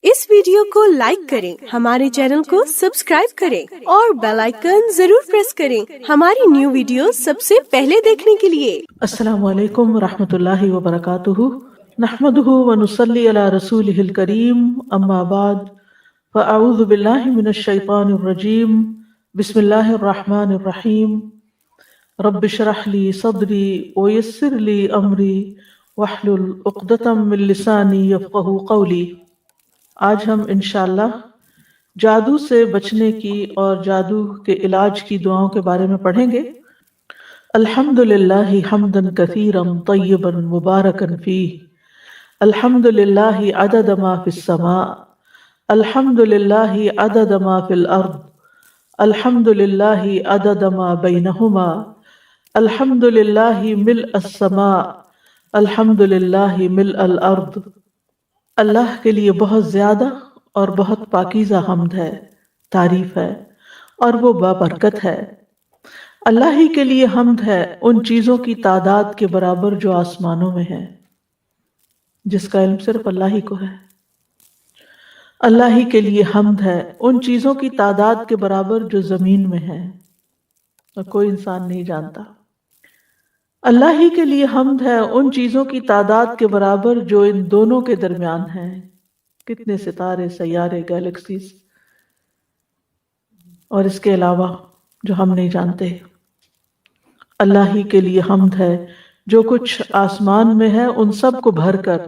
اس video کو like کریں، ہمارے چینل کو سبسکرائب کریں اور بیل آئیکن ضرور پریس کریں ہماری نیو ویڈیو سب سے پہلے دیکھنے کے لیے۔ السلام علیکم ورحمۃ اللہ وبرکاتہ، نحمده ونصلی علی رسولہ الکریم، اما بعد فاعوذ باللہ من الشیطان الرجیم، بسم اللہ الرحمن الرحیم، رب اشرح لی صدری ویسر لی امری واحلل عقدۃ من لسانی یفقہوا قولی۔ آج ہم انشاءاللہ جادو سے بچنے کی اور جادو کے علاج کی دعاؤں کے بارے میں پڑھیں گے۔ الحمد للہ حمدا کثیرا طیبا مبارکا فیہ، الحمد للہ عدد ما فی السماء، الحمد للہ عدد ما فی الارض، الحمد للہ عدد ما بینہما، الحمد للہ ملء السماء، الحمد للہ ملء الارض۔ اللہ کے لیے بہت زیادہ اور بہت پاکیزہ حمد ہے، تعریف ہے، اور وہ بابرکت ہے۔ اللہ ہی کے لیے حمد ہے ان چیزوں کی تعداد کے برابر جو آسمانوں میں ہے، جس کا علم صرف اللہ ہی کو ہے۔ اللہ ہی کے لیے حمد ہے ان چیزوں کی تعداد کے برابر جو زمین میں ہے اور کوئی انسان نہیں جانتا۔ اللہ ہی کے لیے حمد ہے ان چیزوں کی تعداد کے برابر جو ان دونوں کے درمیان ہیں، کتنے ستارے، سیارے، گیلیکسیز، اور اس کے علاوہ جو ہم نہیں جانتے۔ اللہ ہی کے لیے حمد ہے جو کچھ آسمان میں ہے ان سب کو بھر کر،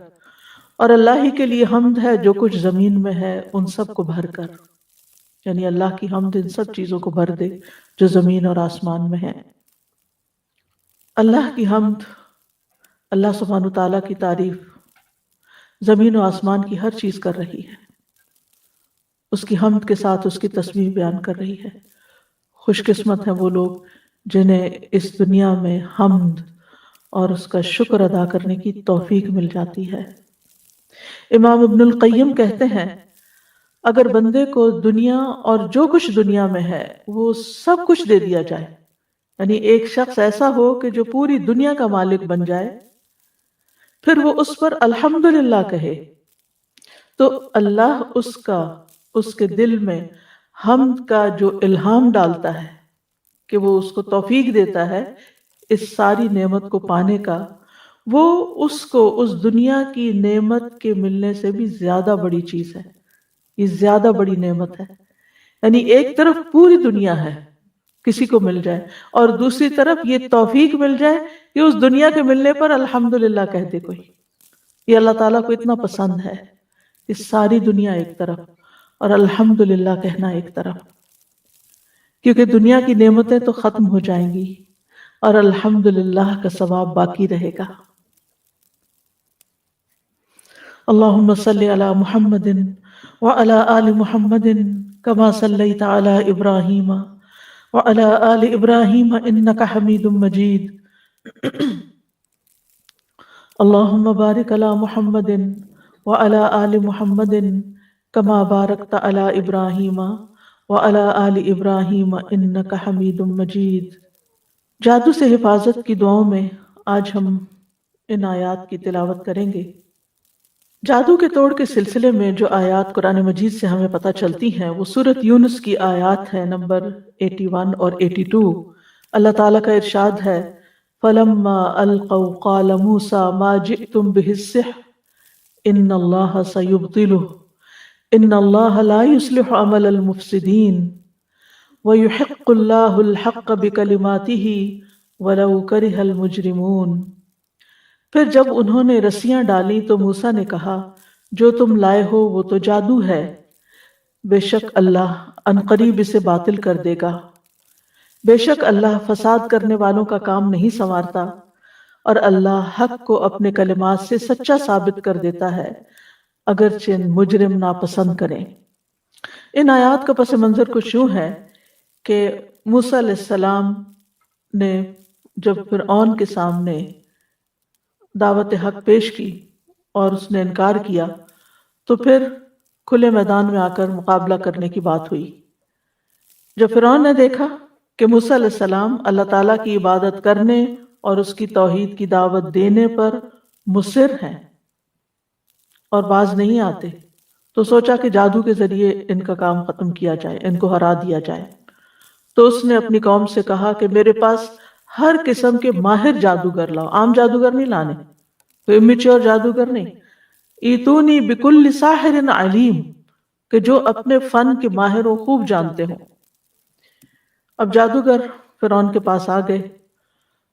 اور اللہ ہی کے لیے حمد ہے جو کچھ زمین میں ہے ان سب کو بھر کر، یعنی اللہ کی حمد ان سب چیزوں کو بھر دے جو زمین اور آسمان میں ہے۔ اللہ کی حمد، اللہ سبحانہ تعالیٰ کی تعریف زمین و آسمان کی ہر چیز کر رہی ہے، اس کی حمد کے ساتھ اس کی تسبیح بیان کر رہی ہے۔ خوش قسمت ہیں وہ لوگ جنہیں اس دنیا میں حمد اور اس کا شکر ادا کرنے کی توفیق مل جاتی ہے۔ امام ابن القیم کہتے ہیں، اگر بندے کو دنیا اور جو کچھ دنیا میں ہے وہ سب کچھ دے دیا جائے، یعنی ایک شخص ایسا ہو کہ جو پوری دنیا کا مالک بن جائے، پھر وہ اس پر الحمدللہ کہے، تو اللہ اس کے دل میں حمد کا جو الہام ڈالتا ہے کہ وہ اس کو توفیق دیتا ہے اس ساری نعمت کو پانے کا، وہ اس کو اس دنیا کی نعمت کے ملنے سے بھی زیادہ بڑی چیز ہے، یہ زیادہ بڑی نعمت ہے۔ یعنی ایک طرف پوری دنیا ہے کسی کو مل جائے، اور دوسری طرف یہ توفیق مل جائے کہ اس دنیا کے ملنے پر الحمدللہ کہہ دے کوئی۔ یہ اللہ تعالیٰ کو اتنا پسند ہے کہ ساری دنیا ایک طرف اور الحمدللہ کہنا ایک طرف، کیونکہ دنیا کی نعمتیں تو ختم ہو جائیں گی اور الحمدللہ کا ثواب باقی رہے گا۔ اللہم صلی علی محمد وعلی آل محمد کما صلیت علی ابراہیم وعلی آل ابراہیم انک حمید مجید۔ اللہم بارک علی محمد وعلی آل محمد کما بارکت علی ابراہیم وعلی آل ابراہیم انک حمید مجید۔ جادو سے حفاظت کی دعاؤں میں آج ہم ان آیات کی تلاوت کریں گے۔ جادو کے توڑ کے سلسلے میں جو آیات قرآن مجید سے ہمیں پتہ چلتی ہیں وہ سورۃ یونس کی آیات ہے نمبر 81 اور 82۔ اللہ تعالیٰ کا ارشاد ہے، فَلَمَّا أَلْقَوْا قَالَ مُوسَىٰ مَا جِئْتُمْ بِهِ السِّحْرُ إِنَّ اللَّهَ سَيُبْطِلُهُ إِنَّ اللَّهَ لَا يُصْلِحُ عَمَلَ الْمُفْسِدِينَ وَيُحِقُّ اللَّهُ الْحَقَّ بِكَلِمَاتِهِ وَلَوْ كَرِهَ الْمُجْرِمُونَ۔ پھر جب انہوں نے رسیاں ڈالی تو موسیٰ نے کہا، جو تم لائے ہو وہ تو جادو ہے، بے شک اللہ عنقریب اسے باطل کر دے گا۔ بے شک اللہ فساد کرنے والوں کا کام نہیں سنوارتا، اور اللہ حق کو اپنے کلمات سے سچا ثابت کر دیتا ہے اگرچہ مجرم ناپسند کریں۔ ان آیات کا پس منظر کچھ یوں ہے کہ موسیٰ علیہ السلام نے جب فرعون کے سامنے دعوت حق پیش کی اور اس نے انکار کیا، تو پھر کھلے میدان میں آ کر مقابلہ کرنے کی بات ہوئی۔ جب فرعون نے دیکھا کہ موسیٰ علیہ السلام اللہ تعالیٰ کی عبادت کرنے اور اس کی توحید کی دعوت دینے پر مصر ہیں اور باز نہیں آتے، تو سوچا کہ جادو کے ذریعے ان کا کام ختم کیا جائے، ان کو ہرا دیا جائے۔ تو اس نے اپنی قوم سے کہا کہ میرے پاس ہر قسم کے ماہر جادوگر لاؤ، عام جادوگر نہیں لانے، کوئی امیچور جادوگر نہیں، ایتونی بکل ساحر علیم، کہ جو اپنے فن کے ماہر ہوں، خوب جانتے ہوں۔ اب جادوگر فرعون کے پاس آ گئے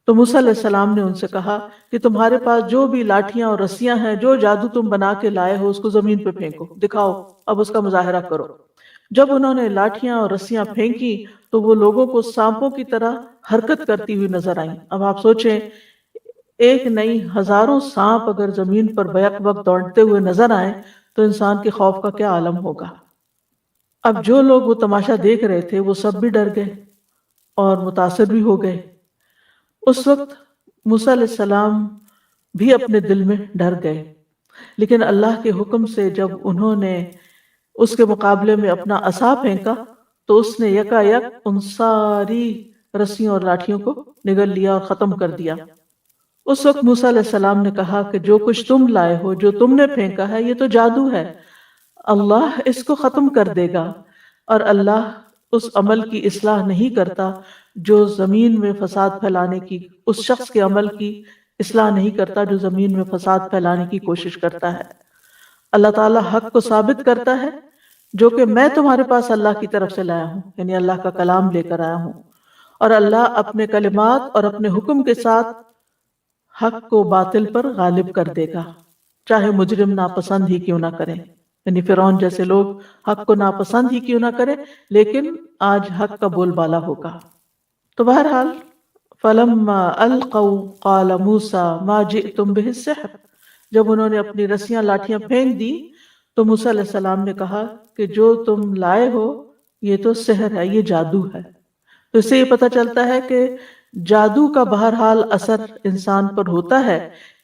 تو موسیٰ علیہ السلام نے ان سے کہا کہ تمہارے پاس جو بھی لاٹھیاں اور رسیاں ہیں، جو جادو تم بنا کے لائے ہو، اس کو زمین پہ پھینکو، دکھاؤ، اب اس کا مظاہرہ کرو۔ جب انہوں نے لاٹھیاں اور رسیاں پھینکی تو وہ لوگوں کو سانپوں کی طرح حرکت کرتی ہوئی نظر آئیں۔ اب آپ سوچیں، ایک نہیں ہزاروں سانپ اگر زمین پر بیک وقت دوڑتے ہوئے نظر آئیں تو انسان کے خوف کا کیا عالم ہوگا۔ اب جو لوگ وہ تماشا دیکھ رہے تھے وہ سب بھی ڈر گئے اور متاثر بھی ہو گئے۔ اس وقت موسیٰ علیہ السلام بھی اپنے دل میں ڈر گئے، لیکن اللہ کے حکم سے جب انہوں نے اس کے مقابلے میں اپنا عصا پھینکا تو اس نے یکا یک ان ساری رسیوں اور لاٹھیوں کو نگل لیا اور ختم کر دیا۔ اس وقت موسیٰ علیہ السلام نے کہا کہ جو کچھ تم لائے ہو، جو تم نے پھینکا ہے، یہ تو جادو ہے، اللہ اس کو ختم کر دے گا، اور اللہ اس عمل کی اصلاح نہیں کرتا جو زمین میں فساد پھیلانے کی، اس شخص کے عمل کی اصلاح نہیں کرتا جو زمین میں فساد پھیلانے کی کوشش کرتا ہے۔ اللہ تعالیٰ حق کو ثابت کرتا ہے، جو کہ میں تمہارے پاس اللہ کی طرف سے لایا ہوں، یعنی اللہ کا کلام لے کر آیا ہوں، اور اللہ اپنے کلمات اور اپنے حکم کے ساتھ حق کو باطل پر غالب کر دے گا، چاہے مجرم ناپسند ہی کیوں نہ کریں، یعنی فرعون جیسے لوگ حق کو ناپسند ہی کیوں نہ کریں، لیکن آج حق کا بول بالا ہوگا۔ تو بہرحال فلما القوا قال موسیٰ ما جئتم به السحر، جب انہوں نے اپنی رسیاں لاٹھیاں پھینک دی تو موسیٰ علیہ السلام نے کہا کہ جو تم لائے ہو یہ تو سحر ہے، یہ جادو ہے۔ تو اس سے یہ پتہ چلتا ہے کہ جادو کا بہرحال اثر انسان پر ہوتا ہے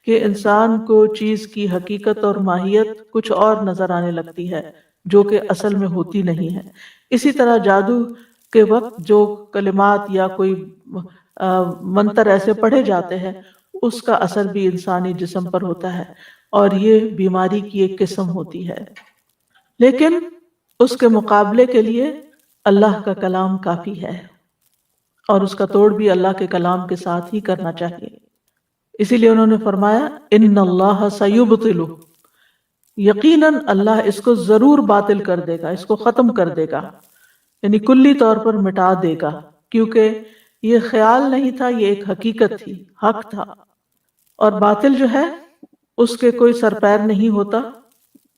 کہ انسان کو چیز کی حقیقت اور ماہیت کچھ اور نظر آنے لگتی ہے جو کہ اصل میں ہوتی نہیں ہے۔ اسی طرح جادو کے وقت جو کلمات یا کوئی منتر ایسے پڑھے جاتے ہیں، اس کا اثر بھی انسانی جسم پر ہوتا ہے، اور یہ بیماری کی ایک قسم ہوتی ہے۔ لیکن اس کے مقابلے کے لیے اللہ کا کلام کافی ہے، اور اس کا توڑ بھی اللہ کے کلام کے ساتھ ہی کرنا چاہیے۔ اسی لیے انہوں نے فرمایا ان اللہ سیبطل، یقیناً اللہ اس کو ضرور باطل کر دے گا، اس کو ختم کر دے گا، یعنی کلی طور پر مٹا دے گا، کیونکہ یہ خیال نہیں تھا، یہ ایک حقیقت تھی، حق تھا۔ اور باطل جو ہے اس کے کوئی سر پیر نہیں ہوتا،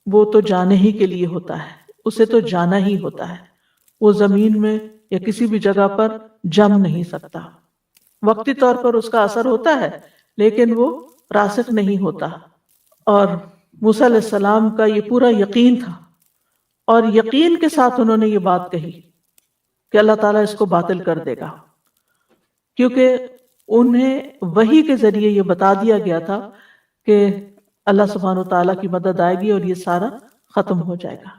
وہ تو جانے ہی کے لیے ہوتا ہے، اسے تو جانا ہی ہوتا ہے، وہ زمین میں یا کسی بھی جگہ پر جم نہیں سکتا۔ وقتی طور پر اس کا اثر ہوتا ہے لیکن وہ راسخ نہیں ہوتا۔ اور موسیٰ علیہ السلام کا یہ پورا یقین تھا، اور یقین کے ساتھ انہوں نے یہ بات کہی کہ اللہ تعالیٰ اس کو باطل کر دے گا، کیونکہ انہیں وحی کے ذریعے یہ بتا دیا گیا تھا کہ اللہ سبحانہ و تعالیٰ کی مدد آئے گی اور یہ سارا ختم ہو جائے گا۔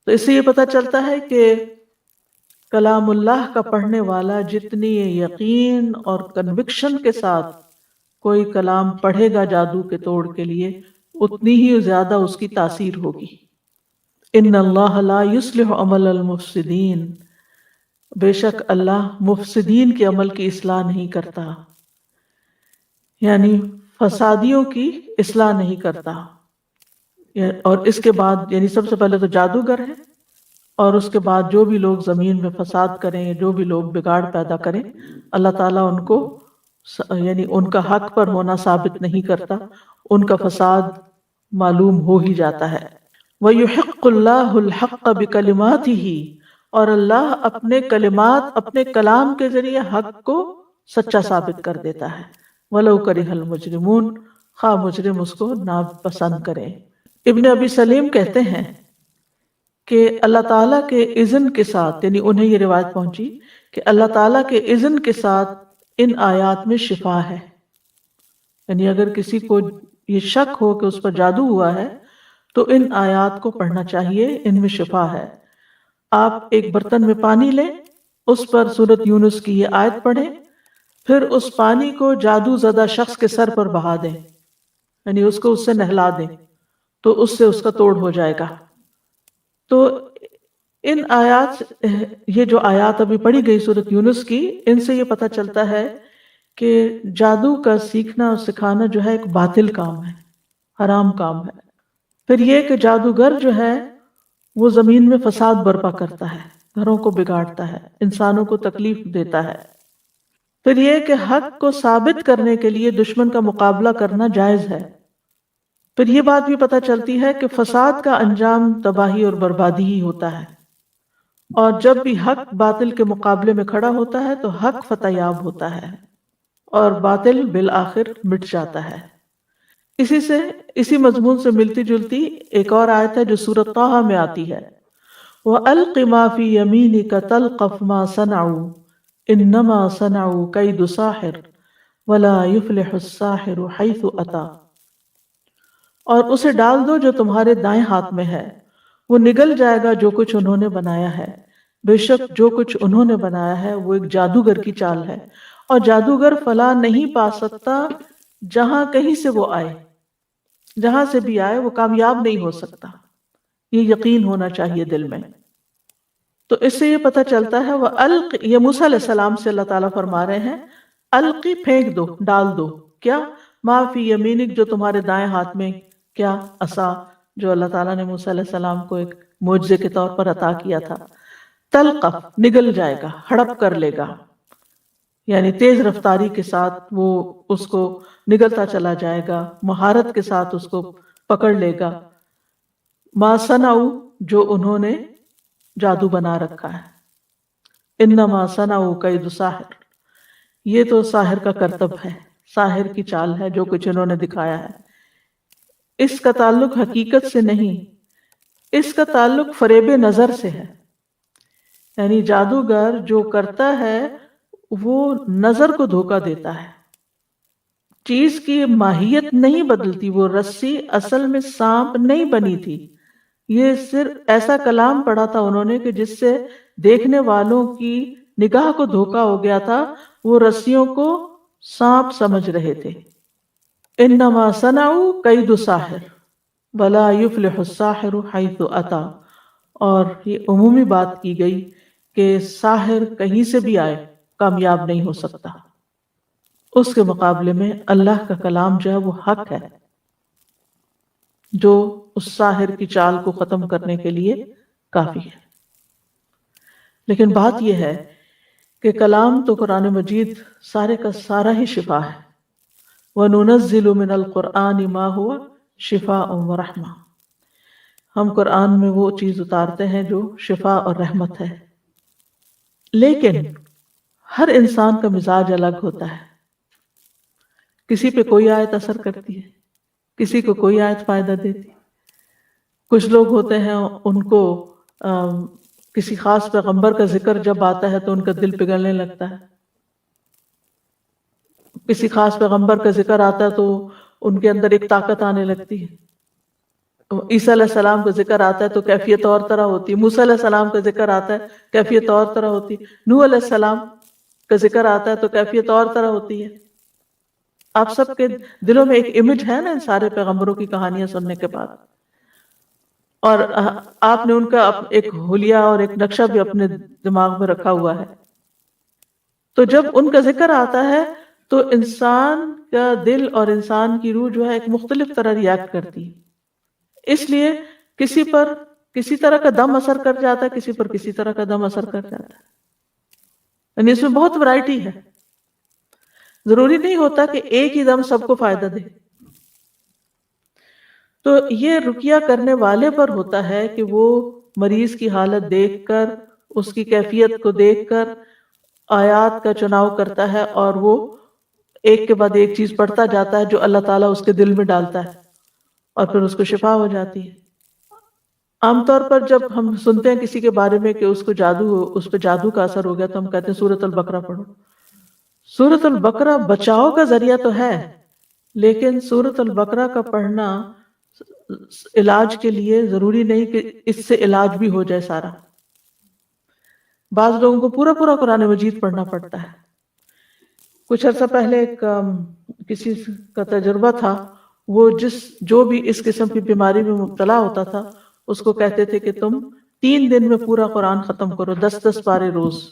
تو اس سے یہ پتہ چلتا ہے کہ کلام اللہ کا پڑھنے والا جتنی یقین اور کنوکشن کے ساتھ کوئی کلام پڑھے گا جادو کے توڑ کے لیے، اتنی ہی زیادہ اس کی تاثیر ہوگی۔ ان اللہ لا یصلح عمل المفسدین، بے شک اللہ مفسدین کے عمل کی اصلاح نہیں کرتا، یعنی فسادیوں کی اصلاح نہیں کرتا۔ اور اس کے بعد یعنی سب سے پہلے تو جادوگر ہے، اور اس کے بعد جو بھی لوگ زمین میں فساد کریں، جو بھی لوگ بگاڑ پیدا کریں، اللہ تعالیٰ ان کو یعنی ان کا حق پر ہونا ثابت نہیں کرتا، ان کا فساد معلوم ہو ہی جاتا ہے۔ وَيُحِقُّ اللَّهُ الْحَقَّ بِكَلِمَاتِهِ، اور اللہ اپنے کلمات، اپنے کلام کے ذریعے حق کو سچا ثابت کر دیتا ہے۔ وَلَوْ كَرِهَ الْمُجْرِمُونَ، خواہ مجرم اس کو ناپسند کریں۔ ابن ابی سلیم کہتے ہیں کہ اللہ تعالیٰ کے اذن کے ساتھ، یعنی انہیں یہ روایت پہنچی کہ اللہ تعالیٰ کے اذن کے ساتھ ان آیات میں شفا ہے، یعنی اگر کسی کو یہ شک ہو کہ اس پر جادو ہوا ہے تو ان آیات کو پڑھنا چاہیے، ان میں شفا ہے۔ آپ ایک برتن میں پانی لیں، اس پر سورۃ یونس کی یہ آیت پڑھیں، پھر اس پانی کو جادو زدہ شخص کے سر پر بہا دیں، یعنی اس کو اس سے نہلا دیں، تو اس سے اس کا توڑ ہو جائے گا۔ تو ان آیات یہ جو آیات ابھی پڑھی گئی سورۃ یونس کی، ان سے یہ پتہ چلتا ہے کہ جادو کا سیکھنا اور سکھانا جو ہے ایک باطل کام ہے، حرام کام ہے۔ پھر یہ کہ جادوگر جو ہے وہ زمین میں فساد برپا کرتا ہے، گھروں کو بگاڑتا ہے، انسانوں کو تکلیف دیتا ہے۔ پھر یہ کہ حق کو ثابت کرنے کے لیے دشمن کا مقابلہ کرنا جائز ہے۔ پھر یہ بات بھی پتہ چلتی ہے کہ فساد کا انجام تباہی اور بربادی ہی ہوتا ہے، اور جب بھی حق باطل کے مقابلے میں کھڑا ہوتا ہے تو حق فتح یاب ہوتا ہے اور باطل بالآخر مٹ جاتا ہے۔ اسی مضمون سے ملتی جلتی ایک اور آیت ہے جو سورۃ طٰہٰ میں آتی ہے، وَأَلْقِ مَا فِي يَمِينِكَ تَلْقَفْ مَا صَنَعُوا إِنَّمَا صَنَعُوا كَيْدُ سَاحِرٍ وَلَا يُفْلِحُ السَّاحِرُ حَيْثُ أَتَىٰ، اور اسے ڈال دو جو تمہارے دائیں ہاتھ میں ہے، وہ نگل جائے گا جو کچھ انہوں نے بنایا ہے، بے شک جو کچھ انہوں نے بنایا ہے وہ ایک جادوگر کی چال ہے، اور جادوگر فلاح نہیں پا سکتا جہاں کہیں سے وہ آئے، جہاں سے بھی آئے وہ کامیاب نہیں ہو سکتا۔ یہ یقین ہونا چاہیے دل میں۔ تو اس سے یہ پتہ چلتا ہے وہ الق، یہ موسیٰ علیہ السلام سے اللہ تعالیٰ فرما رہے ہیں القی، پھینک دو، ڈال دو، کیا؟ ما فی یمینک، جو تمہارے دائیں ہاتھ میں، کیا؟ عصا، جو اللہ تعالیٰ نے موسیٰ علیہ السلام کو ایک معجزے کے طور پر عطا کیا تھا۔ تلقف، نگل جائے گا، ہڑپ کر لے گا، یعنی تیز رفتاری کے ساتھ وہ اس کو نگلتا چلا جائے گا، مہارت کے ساتھ اس کو پکڑ لے گا۔ ما صنعوا، جو انہوں نے جادو بنا رکھا ہے۔ انما صنعوا کید ساحر، یہ تو ساحر کا کرتب ہے، ساحر کی چال ہے جو کچھ انہوں نے دکھایا ہے۔ اس کا تعلق حقیقت سے نہیں، اس کا تعلق فریب نظر سے ہے، یعنی جادوگر جو کرتا ہے وہ نظر کو دھوکہ دیتا ہے، چیز کی ماہیت نہیں بدلتی، وہ رسی اصل میں سانپ نہیں بنی تھی، یہ صرف ایسا کلام پڑھا تھا انہوں نے کہ جس سے دیکھنے والوں کی نگاہ کو دھوکہ ہو گیا تھا، وہ رسیوں کو سانپ سمجھ رہے تھے۔ انما صنعوا کید ساحر ولا یفلح الساحر حیث اتی، اور یہ عمومی بات کی گئی کہ ساحر کہیں سے بھی آئے کامیاب نہیں ہو سکتا، اس کے مقابلے میں اللہ کا کلام جو ہے وہ حق ہے، جو اس ساحر کی چال کو ختم کرنے کے لیے کافی ہے۔ لیکن بات یہ ہے کہ کلام تو قرآن مجید سارے کا سارا ہی شفا ہے۔ وَنُنَزِّلُ مِنَ الْقُرْآنِ مَا هُوَ شِفَاءٌ وَرَحْمَةٌ، ہم قرآن میں وہ چیز اتارتے ہیں جو شفا اور رحمت ہے، لیکن ہر انسان کا مزاج الگ ہوتا ہے، کسی پہ کوئی آیت اثر کرتی ہے، کسی کو کوئی آیت فائدہ دیتی۔ کچھ لوگ ہوتے ہیں ان کو کسی خاص پیغمبر کا ذکر جب آتا ہے تو ان کا دل پگھلنے لگتا ہے، کسی خاص پیغمبر کا ذکر آتا ہے تو ان کے اندر ایک طاقت آنے لگتی ہے، عیسیٰ علیہ السلام کا ذکر آتا ہے تو کیفیت اور طرح ہوتی ہے، موسیٰ علیہ السلام کا ذکر آتا ہے کیفیت اور طرح ہوتی ہے، نوح علیہ السلام کا ذکر آتا ہے تو کیفیت اور طرح ہوتی ہے۔ آپ سب کے دلوں میں ایک امیج ہے نا ان سارے پیغمبروں کی کہانیاں سننے کے بعد، اور آپ نے ان کا ایک حلیہ اور ایک نقشہ بھی اپنے دماغ میں رکھا ہوا ہے۔ تو جب ان کا ذکر آتا ہے تو انسان کا دل اور انسان کی روح جو ہے ایک مختلف طرح ریاکٹ کرتی ہے، اس لیے کسی پر کسی طرح کا دم اثر کر جاتا ہے، کسی پر کسی طرح کا دم اثر کر جاتا ہے، یعنی اس میں بہت ورائٹی ہے، ضروری نہیں ہوتا کہ ایک ہی دم سب کو فائدہ دے۔ تو یہ رقیہ کرنے والے پر ہوتا ہے کہ وہ مریض کی حالت دیکھ کر، اس کی کیفیت کو دیکھ کر آیات کا چناؤ کرتا ہے، اور وہ ایک کے بعد ایک چیز پڑھتا جاتا ہے جو اللہ تعالیٰ اس کے دل میں ڈالتا ہے، اور پھر اس کو شفا ہو جاتی ہے۔ عام طور پر جب ہم سنتے ہیں کسی کے بارے میں کہ اس پہ جادو کا اثر ہو گیا تو ہم کہتے ہیں سورۃ البقرہ پڑھو۔ سورۃ البقرہ بچاؤ کا ذریعہ تو ہے، لیکن سورۃ البقرہ کا پڑھنا علاج کے لیے ضروری نہیں کہ اس سے علاج بھی ہو جائے سارا۔ بعض لوگوں کو پورا پورا قرآن مجید پڑھنا پڑتا ہے۔ کچھ عرصہ پہلے کسی کا تجربہ تھا، وہ جو بھی اس قسم کی بیماری میں مبتلا ہوتا تھا اس کو کہتے تھے کہ تم 3 دن میں پورا قرآن ختم کرو، 10 پارے روز.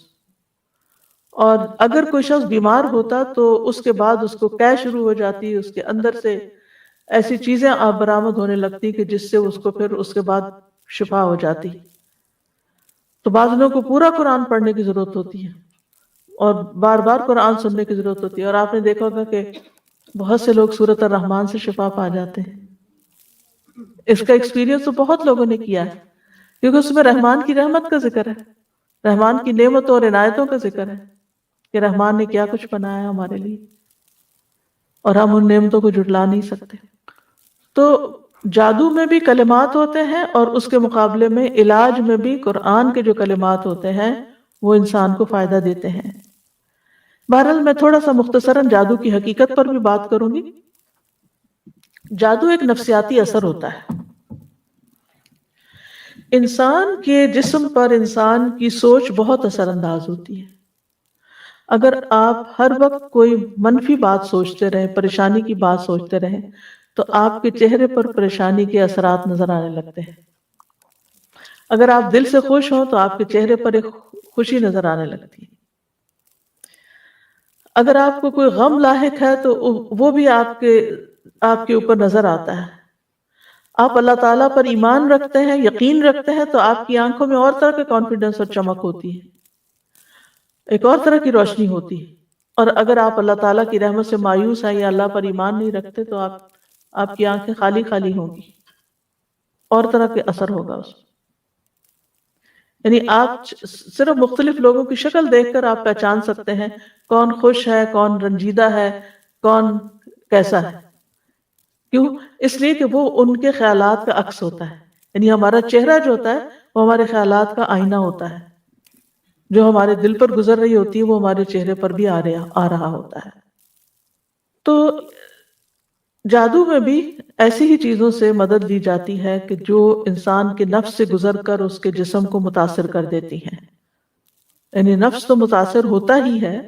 اور اگر کوئی شخص بیمار ہوتا تو اس کے بعد اس کو قے شروع ہو جاتی، اس کے اندر سے ایسی چیزیں آپ برآمد ہونے لگتی کہ جس سے اس کو پھر اس کے بعد شفا ہو جاتی. تو بعض لوگوں کو پورا قرآن پڑھنے کی ضرورت ہوتی ہے اور بار بار قرآن سننے کی ضرورت ہوتی ہے. اور آپ نے دیکھا ہوگا کہ بہت سے لوگ سورۃ الرحمن سے شفا پا جاتے ہیں. اس کا ایکسپیرینس تو بہت لوگوں نے کیا ہے، کیونکہ اس میں رحمان کی رحمت کا ذکر ہے، رحمان کی نعمتوں اور عنایتوں کا ذکر ہے کہ رحمان نے کیا کچھ بنایا ہمارے لیے، اور ہم ان نعمتوں کو جھٹلا نہیں سکتے. تو جادو میں بھی کلمات ہوتے ہیں، اور اس کے مقابلے میں علاج میں بھی قرآن کے جو کلمات ہوتے ہیں وہ انسان کو فائدہ دیتے ہیں. بہرحال میں تھوڑا سا مختصراً جادو کی حقیقت پر بھی بات کروں گی. جادو ایک نفسیاتی اثر ہوتا ہے. انسان کے جسم پر انسان کی سوچ بہت اثر انداز ہوتی ہے. اگر آپ ہر وقت کوئی منفی بات سوچتے رہیں، پریشانی کی بات سوچتے رہیں، تو آپ کے چہرے پر پریشانی کے اثرات نظر آنے لگتے ہیں. اگر آپ دل سے خوش ہوں تو آپ کے چہرے پر ایک خوشی نظر آنے لگتی ہے. اگر آپ کو کوئی غم لاحق ہے تو وہ بھی آپ کے اوپر نظر آتا ہے. آپ اللہ تعالیٰ پر ایمان رکھتے ہیں، یقین رکھتے ہیں، تو آپ کی آنکھوں میں اور طرح کے کانفیڈنس اور چمک ہوتی ہے، ایک اور طرح کی روشنی ہوتی ہے. اور اگر آپ اللہ تعالیٰ کی رحمت سے مایوس ہیں یا اللہ پر ایمان نہیں رکھتے تو آپ کی آنکھیں خالی خالی ہوں گی، اور طرح کے اثر ہوگا اس میں. یعنی آپ صرف مختلف لوگوں کی شکل دیکھ کر آپ پہچان سکتے ہیں کون خوش ہے، کون رنجیدہ ہے، کون کیسا ہے. کیوں؟ اس لیے کہ وہ ان کے خیالات کا عکس ہوتا ہے. یعنی ہمارا چہرہ جو ہوتا ہے وہ ہمارے خیالات کا آئینہ ہوتا ہے. جو ہمارے دل پر گزر رہی ہوتی ہے وہ ہمارے چہرے پر بھی آ رہا ہوتا ہے. تو جادو میں بھی ایسی ہی چیزوں سے مدد لی جاتی ہے کہ جو انسان کے نفس سے گزر کر اس کے جسم کو متاثر کر دیتی ہیں. یعنی نفس تو متاثر ہوتا ہی ہے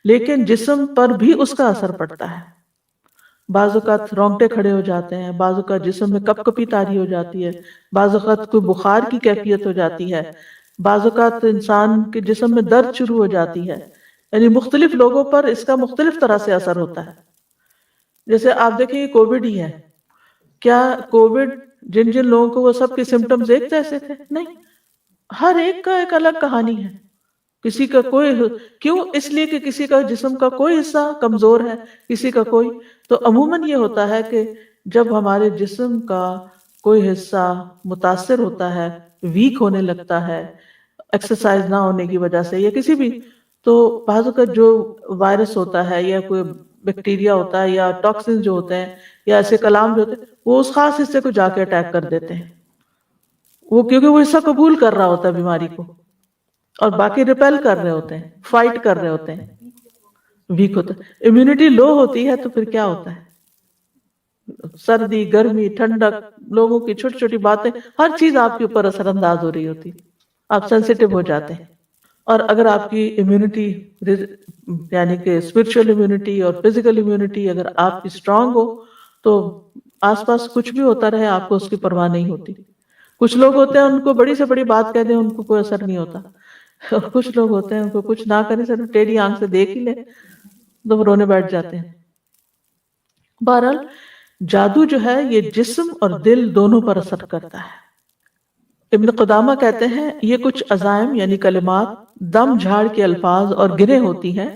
لیکن جسم پر بھی اس کا اثر پڑتا ہے. بعض اوقات رونگٹے کھڑے ہو جاتے ہیں، بعض اوقات جسم میں کپ کپی طاری ہو جاتی ہے، بعض اوقات کوئی بخار کی کیفیت ہو جاتی ہے، بعض اوقات انسان کے جسم میں درد شروع ہو جاتی ہے. یعنی مختلف لوگوں پر اس کا مختلف طرح سے اثر ہوتا ہے. جیسے آپ دیکھیں کووڈ ہی ہے، کیا کووڈ جن لوگوں کو وہ سب کے سمٹمز ایک جیسے تھے؟ نہیں، ہر ایک کا ایک الگ کہانی ہے. کسی کا کوئی، کیوں؟ اس لیے کہ کسی کا جسم کا کوئی حصہ کمزور ہے، کسی کا کوئی. تو عموماً یہ ہوتا ہے کہ جب ہمارے جسم کا کوئی حصہ متاثر ہوتا ہے، ویک ہونے لگتا ہے ایکسرسائز نہ ہونے کی وجہ سے یا کسی بھی، تو بعض اوقات جو وائرس ہوتا ہے یا کوئی بیکٹیریا ہوتا ہے یا ٹاکسن جو ہوتے ہیں یا ایسے کلام جو ہوتے ہیں وہ اس خاص حصے کو جا کے اٹیک کر دیتے ہیں. وہ کیونکہ وہ حصہ قبول کر رہا ہوتا ہے بیماری کو، اور باقی ریپیل کر رہے ہوتے ہیں، فائٹ کر رہے ہوتے ہیں، ویک ہوتا ہے. امیونٹی لو ہوتی ہے تو پھر کیا ہوتا ہے؟ سردی، گرمی، ٹھنڈک، لوگوں کی چھوٹی چھوٹی باتیں، ہر چیز آپ کے اوپر اثر انداز ہو رہی ہوتی، آپ سینسیٹیو ہو جاتے ہیں. اور اگر آپ کی امیونٹی یعنی کہ اسپرچل امیونٹی اور فزیکل امیونٹی اگر آپ کی اسٹرانگ ہو تو آس پاس کچھ بھی ہوتا رہے آپ کو اس کی پرواہ نہیں ہوتی. کچھ لوگ ہوتے ہیں ان کو بڑی سے بڑی بات کہہ دیں ان کو کوئی اثر نہیں ہوتا، اور کچھ لوگ ہوتے ہیں ان کو کچھ نہ کریں، صرف ٹیڑھی آنکھ سے دیکھ ہی لے تو وہ رونے بیٹھ جاتے ہیں. بہرحال جادو جو ہے یہ جسم اور دل دونوں پر اثر کرتا ہے. ابن قدامہ کہتے ہیں یہ کچھ عزائم یعنی کلمات دم جھاڑ کے الفاظ اور گرہیں ہوتی ہیں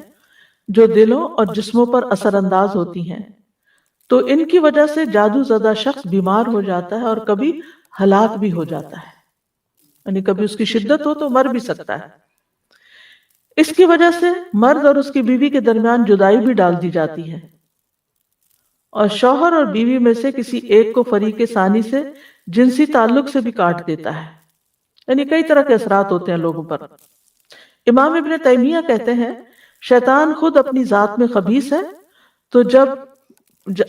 جو دلوں اور جسموں پر اثر انداز ہوتی ہیں. تو ان کی وجہ سے جادو زدہ شخص بیمار ہو جاتا ہے اور کبھی ہلاک بھی ہو جاتا ہے، یعنی کبھی اس کی شدت ہو تو مر بھی سکتا ہے. اس کی وجہ سے مرد اور اس کی بیوی کے درمیان جدائی بھی ڈال دی جاتی ہے، اور شوہر اور بیوی میں سے کسی ایک کو فریق ثانی سے جنسی تعلق سے بھی کاٹ دیتا ہے. یعنی کئی طرح کے اثرات ہوتے ہیں لوگوں پر. امام ابن تیمیہ کہتے ہیں شیطان خود اپنی ذات میں خبیث ہے، تو جب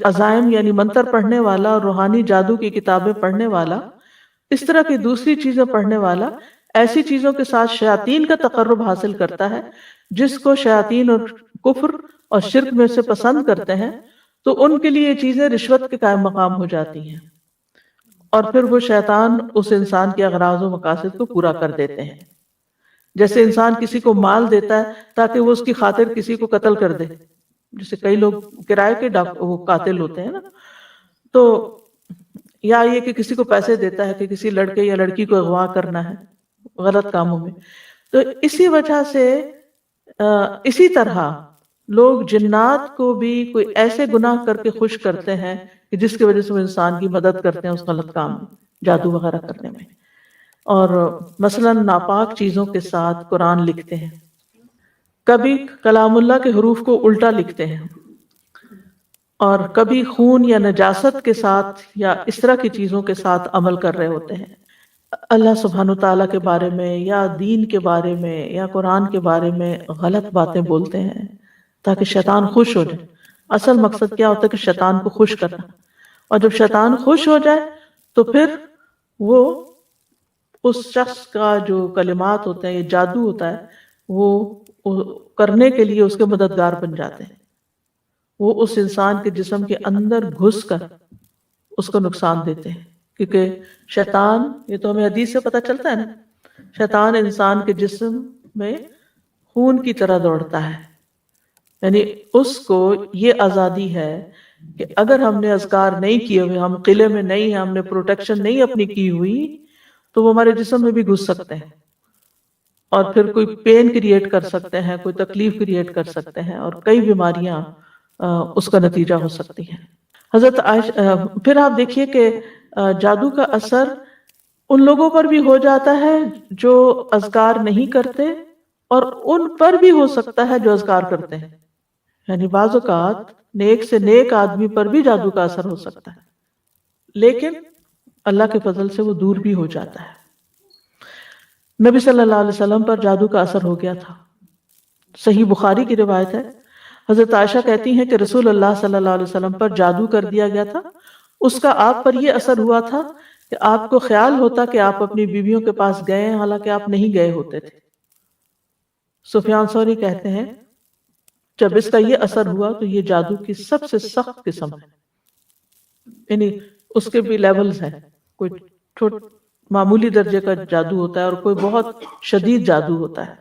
عزائم یعنی منتر پڑھنے والا اور روحانی جادو کی کتابیں پڑھنے والا، اس طرح کی دوسری چیزیں پڑھنے والا ایسی چیزوں کے ساتھ شیاطین کا تقرب حاصل کرتا ہے جس کو شیاطین اور کفر اور شرک میں سے پسند کرتے ہیں، تو ان کے لیے یہ چیزیں رشوت کے قائم مقام ہو جاتی ہیں. اور پھر وہ شیطان اس انسان کے اغراض و مقاصد کو پورا کر دیتے ہیں. جیسے انسان کسی کو مال دیتا ہے تاکہ وہ اس کی خاطر کسی کو قتل کر دے، جیسے کئی لوگ کرائے کے وہ قاتل ہوتے ہیں نا، تو یا یہ کہ کسی کو پیسے دیتا ہے کہ کسی لڑکے یا لڑکی کو اغوا کرنا ہے غلط کاموں میں. تو اسی وجہ سے اسی طرح لوگ جنات کو بھی کوئی ایسے گناہ کر کے خوش کرتے ہیں کہ جس کی وجہ سے وہ انسان کی مدد کرتے ہیں اس غلط کام میں، جادو وغیرہ کرنے میں. اور مثلا ناپاک چیزوں کے ساتھ قرآن لکھتے ہیں، کبھی کلام اللہ کے حروف کو الٹا لکھتے ہیں، اور کبھی خون یا نجاست کے ساتھ یا اس طرح کی چیزوں کے ساتھ عمل کر رہے ہوتے ہیں. اللہ سبحانہ وتعالیٰ کے بارے میں یا دین کے بارے میں یا قرآن کے بارے میں غلط باتیں بولتے ہیں تاکہ شیطان خوش ہو جائے. اصل مقصد کیا ہوتا ہے کہ شیطان کو خوش کرنا، اور جب شیطان خوش ہو جائے تو پھر وہ اس شخص کا جو کلمات ہوتے ہیں، یہ جادو ہوتا ہے، وہ کرنے کے لیے اس کے مددگار بن جاتے ہیں. وہ اس انسان کے جسم کے اندر گھس کر اس کو نقصان دیتے ہیں، کیونکہ شیطان، یہ تو ہمیں حدیث سے پتہ چلتا ہے نا، شیطان انسان کے جسم میں خون کی طرح دوڑتا ہے. یعنی اس کو یہ آزادی ہے کہ اگر ہم نے اذکار نہیں کیے ہوئے، ہم قلعے میں نہیں ہیں، ہم نے پروٹیکشن نہیں اپنی کی ہوئی، تو وہ ہمارے جسم میں بھی گھس سکتے ہیں اور پھر کوئی پین کریٹ کر سکتے ہیں، کوئی تکلیف کریٹ کر سکتے ہیں، اور کئی بیماریاں اس کا نتیجہ ہو سکتی ہیں. حضرت عائشہ، پھر آپ دیکھیے کہ جادو کا اثر ان لوگوں پر بھی ہو جاتا ہے جو اذکار نہیں کرتے، اور ان پر بھی ہو سکتا ہے جو اذکار کرتے ہیں. یعنی بعض اوقات نیک سے نیک آدمی پر بھی جادو کا اثر ہو سکتا ہے، لیکن اللہ کے فضل سے وہ دور بھی ہو جاتا ہے. نبی صلی اللہ علیہ وسلم پر جادو کا اثر ہو گیا تھا. صحیح بخاری کی روایت ہے، حضرت عائشہ کہتی ہیں کہ رسول اللہ صلی اللہ علیہ وسلم پر جادو کر دیا گیا تھا. اس کا آپ پر یہ اثر ہوا تھا کہ آپ کو خیال ہوتا کہ آپ اپنی بیویوں کے پاس گئے ہیں، حالانکہ آپ نہیں گئے ہوتے تھے. سفیان ثوری کہتے ہیں جب اس کا یہ اثر ہوا تو یہ جادو کی سب سے سخت قسم ہے. یعنی اس کے بھی لیولز ہیں، کوئی معمولی درجے کا جادو ہوتا ہے اور کوئی بہت شدید جادو ہوتا ہے.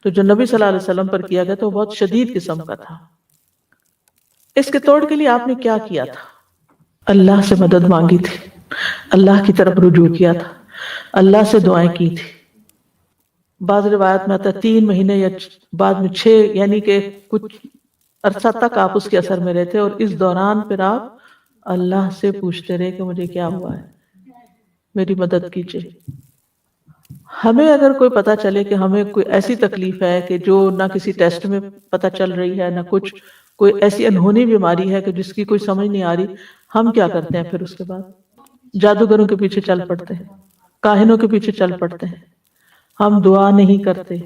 تو جو نبی صلی اللہ علیہ وسلم پر کیا گیا تو وہ بہت شدید قسم کا تھا. اس کے توڑ کے لیے آپ نے کیا کیا تھا؟ اللہ سے مدد مانگی تھی، اللہ کی طرف رجوع کیا تھا، اللہ سے دعائیں کی تھی. بعض روایت میں آتا ہے 3 مہینے یا بعد میں 6، یعنی کہ کچھ عرصہ تک آپ اس کے اثر میں رہے تھے، اور اس دوران پھر آپ اللہ سے پوچھتے رہے کہ مجھے کیا ہوا ہے، میری مدد کیجیے. ہمیں اگر کوئی پتہ چلے کہ ہمیں کوئی ایسی تکلیف ہے کہ جو نہ کسی ٹیسٹ میں پتہ چل رہی ہے، نہ کچھ کوئی ایسی انہونی بیماری ہے کہ جس کی کوئی سمجھ نہیں آ رہی، ہم کیا کرتے ہیں پھر اس کے بعد؟ جادوگروں کے پیچھے چل پڑتے ہیں، کاہنوں کے پیچھے چل پڑتے ہیں. ہم دعا نہیں کرتے،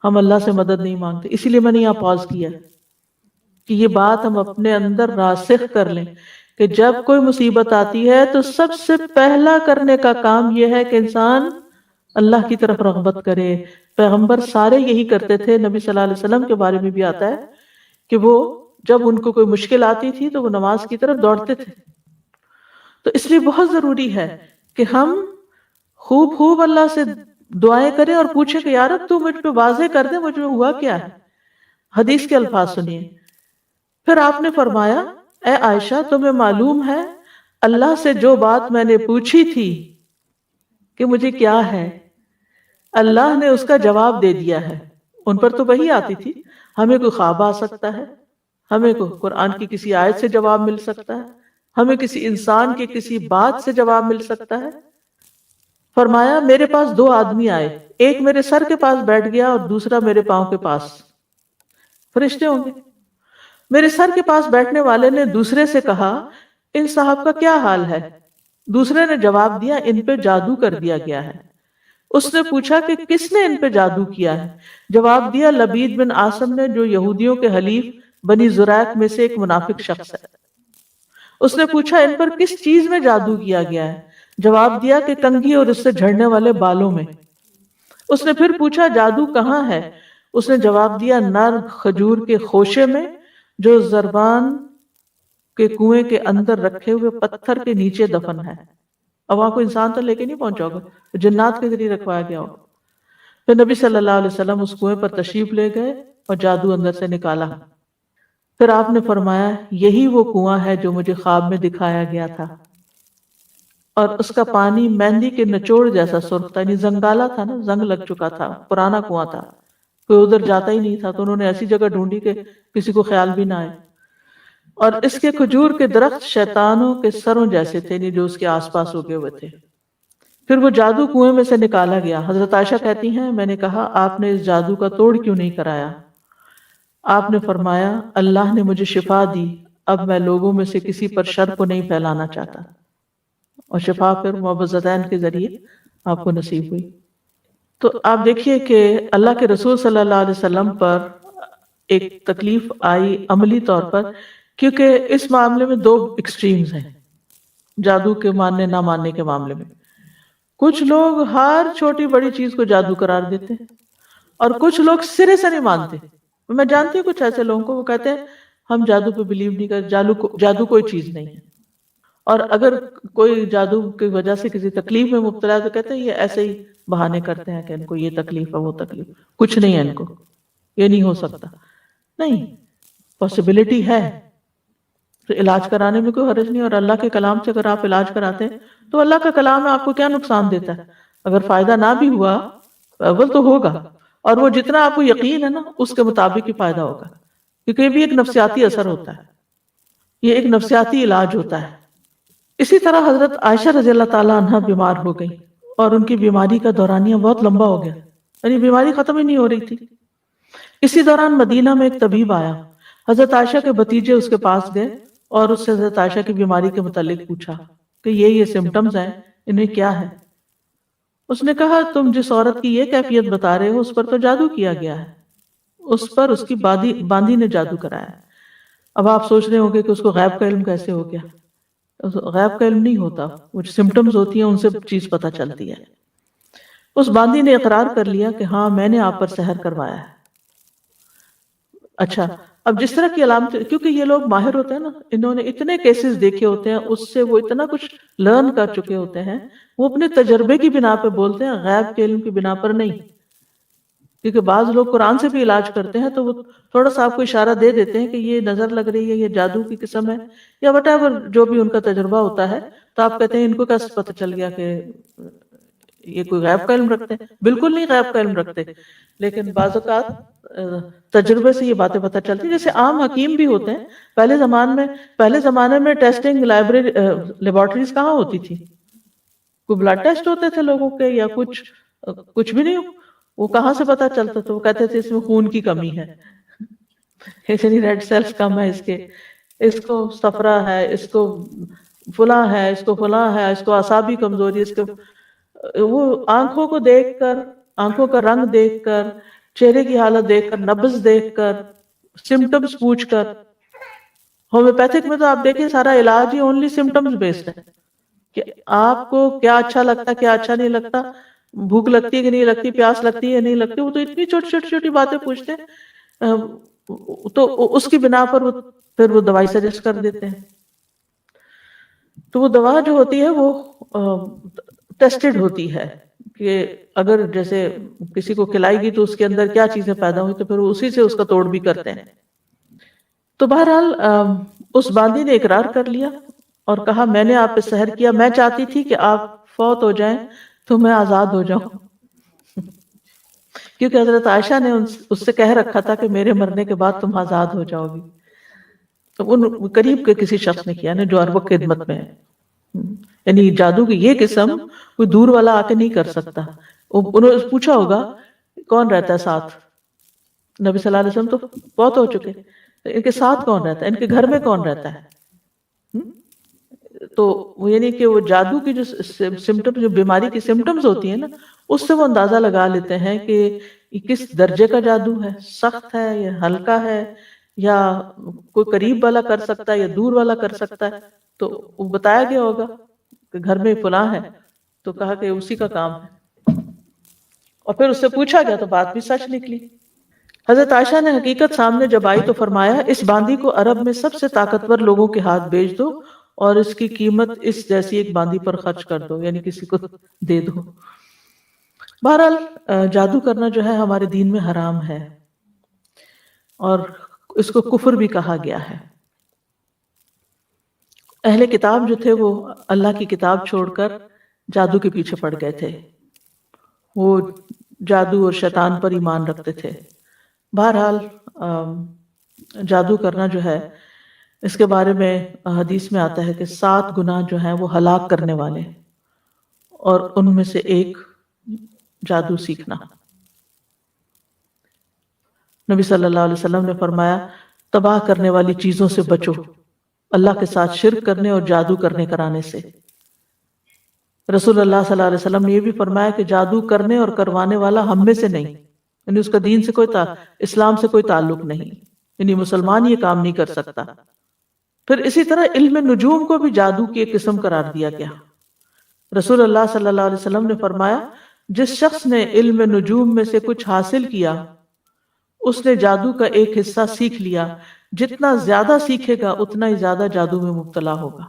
ہم اللہ سے مدد نہیں مانگتے. اسی لیے میں نے یہاں پاز کیا کہ یہ بات ہم اپنے اندر راسخ کر لیں کہ جب کوئی مصیبت آتی ہے تو سب سے پہلا کرنے کا کام یہ ہے کہ انسان اللہ کی طرف رغبت کرے. پیغمبر سارے یہی کرتے تھے. نبی صلی اللہ علیہ وسلم کے بارے میں بھی آتا ہے کہ وہ جب ان کو کوئی مشکل آتی تھی تو وہ نماز کی طرف دوڑتے تھے. تو اس لیے بہت ضروری ہے کہ ہم خوب اللہ سے دعائیں کریں اور پوچھیں کہ یا رب تو مجھ پہ واضح کر دے مجھ میں ہوا کیا ہے. حدیث کے الفاظ سنیے. پھر آپ نے فرمایا اے عائشہ تمہیں معلوم ہے اللہ سے جو بات میں نے پوچھی تھی کہ مجھے کیا ہے، اللہ نے اس کا جواب دے دیا ہے. ان پر تو وہی آتی تھی، ہمیں کوئی خواب آ سکتا ہے، ہمیں کوئی قرآن کی کسی آیت سے جواب مل سکتا ہے، ہمیں کسی انسان کی کسی بات سے جواب مل سکتا ہے. فرمایا میرے پاس 2 آدمی آئے، ایک میرے سر کے پاس بیٹھ گیا اور دوسرا میرے پاؤں کے پاس. فرشتے ہوں گے. میرے سر کے پاس بیٹھنے والے نے دوسرے سے کہا ان صاحب کا کیا حال ہے؟ دوسرے نے جواب دیا ان پہ جادو کر دیا گیا ہے. اس نے پوچھا کہ کس نے ان پہ جادو کیا ہے؟ جواب دیا لبید بن عاصم نے، جو یہودیوں کے حلیف بنی زریق میں سے ایک منافق شخص ہے. اس نے پوچھا ان پر کس چیز میں جادو کیا گیا ہے؟ جواب دیا کہ کنگھی اور اس سے جھڑنے والے بالوں میں. اس نے پھر پوچھا جادو کہاں ہے؟ اس نے جواب دیا نر کھجور کے خوشے میں جو زربان کے کنویں کے اندر رکھے ہوئے پتھر کے نیچے دفن ہے. اب وہاں کوئی انسان تو لے کے نہیں پہنچا ہوگا، تو جنات کے ذریعے رکھوایا گیا ہوگا۔ پھر نبی صلی اللہ علیہ وسلم اس کنویں پر تشریف لے گئے اور جادو اندر سے نکالا۔ پھر آپ نے فرمایا یہی وہ کنواں ہے جو مجھے خواب میں دکھایا گیا تھا، اور اس کا پانی مہندی کے نچوڑ جیسا سرخ تھا، یعنی زنگالا تھا نا، زنگ لگ چکا تھا، پرانا کنواں تھا، کوئی ادھر جاتا ہی نہیں تھا، تو انہوں نے ایسی جگہ ڈھونڈی کہ کسی کو خیال بھی نہ آئے۔ اور اس کے کھجور کے درخت شیطانوں کے سروں جیسے تھے، یعنی جو اس کے آس پاس اگے ہوئے تھے۔ پھر وہ جادو کنویں میں سے نکالا گیا۔ حضرت عائشہ کہتی ہیں میں نے کہا آپ نے اس جادو کا توڑ کیوں نہیں کرایا؟ آپ نے فرمایا اللہ نے مجھے شفا دی، اب میں لوگوں میں سے کسی پر شر کو نہیں پھیلانا چاہتا، اور شفا پھر معوذتین کے ذریعے آپ کو نصیب ہوئی۔ تو آپ دیکھیے کہ اللہ کے رسول صلی اللہ علیہ وسلم پر ایک تکلیف آئی عملی طور پر، کیونکہ اس معاملے میں دو ایکسٹریمز ہیں جادو کے ماننے نہ ماننے کے معاملے میں۔ کچھ لوگ ہر چھوٹی بڑی چیز کو جادو قرار دیتے ہیں، اور کچھ لوگ سرے سے نہیں مانتے۔ میں جانتی ہوں کچھ ایسے لوگوں کو، وہ کہتے ہیں ہم جادو پہ بلیو نہیں کرتے، جادو کوئی چیز نہیں ہے، اور اگر کوئی جادو کی وجہ سے کسی تکلیف میں مبتلا ہے تو کہتے ہیں یہ ایسے ہی بہانے کرتے ہیں کہ ان کو یہ تکلیف ہے وہ تکلیف، کچھ نہیں ہے ان کو، یہ نہیں ہو سکتا۔ نہیں، پاسبلٹی ہے، تو علاج کرانے میں کوئی حرج نہیں، اور اللہ کے کلام سے اگر آپ علاج کراتے ہیں تو اللہ کا کلام آپ کو کیا نقصان دیتا ہے؟ اگر فائدہ نہ بھی ہوا اول تو ہوگا، اور وہ جتنا آپ کو یقین ہے نا اس کے مطابق ہی فائدہ ہوگا، کیونکہ یہ بھی ایک نفسیاتی اثر ہوتا ہے، یہ ایک نفسیاتی علاج ہوتا ہے۔ اسی طرح حضرت عائشہ رضی اللہ تعالیٰ عنہ بیمار ہو گئی، اور ان کی بیماری کا دورانیہ بہت لمبا ہو گیا، یعنی بیماری ختم ہی نہیں ہو رہی تھی۔ اسی دوران مدینہ میں ایک طبیب آیا، حضرت عائشہ کے بھتیجے اس کے پاس گئے اور اس سے حضرت عائشہ کی بیماری کے متعلق پوچھا کہ یہ سمٹمز ہیں، انہیں کیا ہے؟ اس نے کہا تم جس عورت کی یہ کیفیت بتا رہے ہو اس پر تو جادو کیا گیا ہے، اس پر اس کی باندھی نے جادو کرایا۔ اب آپ سوچ رہے ہوں گے کہ اس کو غیب کا علم کیسے ہو گیا؟ غیب کا علم نہیں ہوتا، وہ سمٹمز ہوتی ہیں ان سے چیز پتہ چلتی ہے۔ اس باندھی نے اقرار کر لیا کہ ہاں میں نے آپ پر سحر کروایا ہے۔ اچھا، اب جس طرح کی علامت، کیونکہ یہ لوگ ماہر ہوتے ہیں نا، انہوں نے اتنے کیسز دیکھے ہوتے ہیں، اس سے وہ اتنا کچھ لرن کر چکے ہوتے ہیں، وہ اپنے تجربے کی بنا پہ بولتے ہیں، غیب کے علم کی بنا پر نہیں۔ کیونکہ بعض لوگ قرآن سے بھی علاج کرتے ہیں تو وہ تھوڑا سا آپ کو اشارہ دے دیتے ہیں کہ یہ نظر لگ رہی ہے، یہ جادو کی قسم ہے، یا وٹ ایور جو بھی ان کا تجربہ ہوتا ہے، تو آپ کہتے ہیں ان کو کیسے پتہ چل گیا کہ یہ کوئی غیب کا علم رکھتے ہیں؟ بالکل نہیں غیب کا علم رکھتے، لیکن بعض اوقات تجربے سے یہ باتیں پتہ چلتی ہیں۔ جیسے عام حکیم بھی ہوتے ہیں، پہلے زمانے میں ٹیسٹنگ لیبارٹریز کہاں ہوتی تھی؟ کوئی بلڈ ٹیسٹ ہوتے تھے لوگوں کے یا کچھ بھی نہیں، وہ کہاں سے پتہ چلتا تھا؟ وہ کہتے تھے اس میں خون کی کمی ہے، اتنی ریڈ سیلز کم ہے، اس کو صفرا ہے، اس کو فلاں ہے، اس کو فلاں ہے، اس کو اعصابی کمزوری، اس کو وہ آنکھوں کو دیکھ کر، آنکھوں کا رنگ دیکھ کر، چہرے کی حالت دیکھ کر، نبض دیکھ کر، سمٹمز پوچھ کر۔ ہومیوپیتھک میں تو آپ دیکھیں سارا علاج ہی اونلی سمٹمز بیسڈ ہے، کہ آپ کو کیا اچھا لگتا کیا اچھا نہیں لگتا، بھوک لگتی ہے کہ نہیں لگتی، پیاس لگتی ہے نہیں لگتی، وہ تو اتنی چھوٹی چھوٹی باتیں پوچھتے ہیں، تو اس کی بنا پر پھر وہ دوائی سجیسٹ کر دیتے ہیں۔ تو وہ دوا جو ہوتی ہے وہ ٹیسٹڈ ہوتی ہے، کہ اگر جیسے کسی کو کھلائے گی تو اس کے اندر کیا چیزیں پیدا ہوئی، تو پھر وہ اسی سے اس کا توڑ بھی کرتے ہیں۔ تو بہرحال اس باندھی نے اقرار کر لیا اور کہا میں نے آپ پہ سحر کیا، میں چاہتی تھی کہ آپ فوت ہو جائیں تو میں آزاد ہو جاؤں، کیونکہ حضرت عائشہ نے اس سے کہہ رکھا تھا کہ میرے مرنے کے بعد تم آزاد ہو جاؤ گی۔ تو ان قریب کے کسی شخص نے کیا نا جو عرب خدمت میں ہے، یعنی جادو کی یہ قسم کوئی دور والا آ کے نہیں کر سکتا۔ انہوں نے پوچھا ہوگا کون رہتا ہے ساتھ؟ نبی صلی اللہ علیہ وسلم تو بہت ہو چکے، ان کے ساتھ کون رہتا ہے، ان کے گھر میں کون رہتا ہے؟ تو وہ یعنی کہ وہ جادو کی جو سمٹم، جو بیماری کی سمٹمز ہوتی ہیں نا، اس سے وہ اندازہ لگا لیتے ہیں کہ یہ کس درجے کا جادو ہے، سخت ہے یا ہلکا ہے، یا کوئی قریب والا کر سکتا ہے یا دور والا کر سکتا ہے۔ تو وہ بتایا گیا ہوگا کہ گھر میں فلاں ہے، تو کہا کہ اسی کا کام ہے، اور پھر اس سے پوچھا گیا تو بات بھی سچ نکلی۔ حضرت عائشہ نے حقیقت سامنے جب آئی تو فرمایا اس باندی کو عرب میں سب سے طاقتور لوگوں کے ہاتھ بھیج دو اور اس کی قیمت اس جیسی ایک باندی پر خرچ کر دو، یعنی کسی کو دے دو۔ بہرحال جادو کرنا جو ہے ہمارے دین میں حرام ہے، اور اس کو کفر بھی کہا گیا ہے۔ اہل کتاب جو تھے وہ اللہ کی کتاب چھوڑ کر جادو کے پیچھے پڑ گئے تھے، وہ جادو اور شیطان پر ایمان رکھتے تھے۔ بہرحال جادو کرنا جو ہے اس کے بارے میں حدیث میں آتا ہے کہ 7 گناہ جو ہیں وہ ہلاک کرنے والے، اور ان میں سے ایک جادو سیکھنا۔ نبی صلی اللہ علیہ وسلم نے فرمایا تباہ کرنے والی چیزوں سے بچو، اللہ کے ساتھ شرک کرنے اور جادو کرنے کرانے سے۔ رسول اللہ صلی اللہ علیہ وسلم نے یہ بھی فرمایا کہ جادو کرنے اور کروانے والا ہم میں سے نہیں، یعنی اس کا دین سے کوئی اسلام سے کوئی تعلق نہیں، یعنی مسلمان یہ کام نہیں کر سکتا۔ پھر اسی طرح علم نجوم کو بھی جادو کی ایک قسم قرار دیا گیا۔ رسول اللہ صلی اللہ علیہ وسلم نے فرمایا جس شخص نے علم نجوم میں سے کچھ حاصل کیا اس نے جادو کا ایک حصہ سیکھ لیا، جتنا زیادہ سیکھے گا اتنا ہی زیادہ جادو میں مبتلا ہوگا۔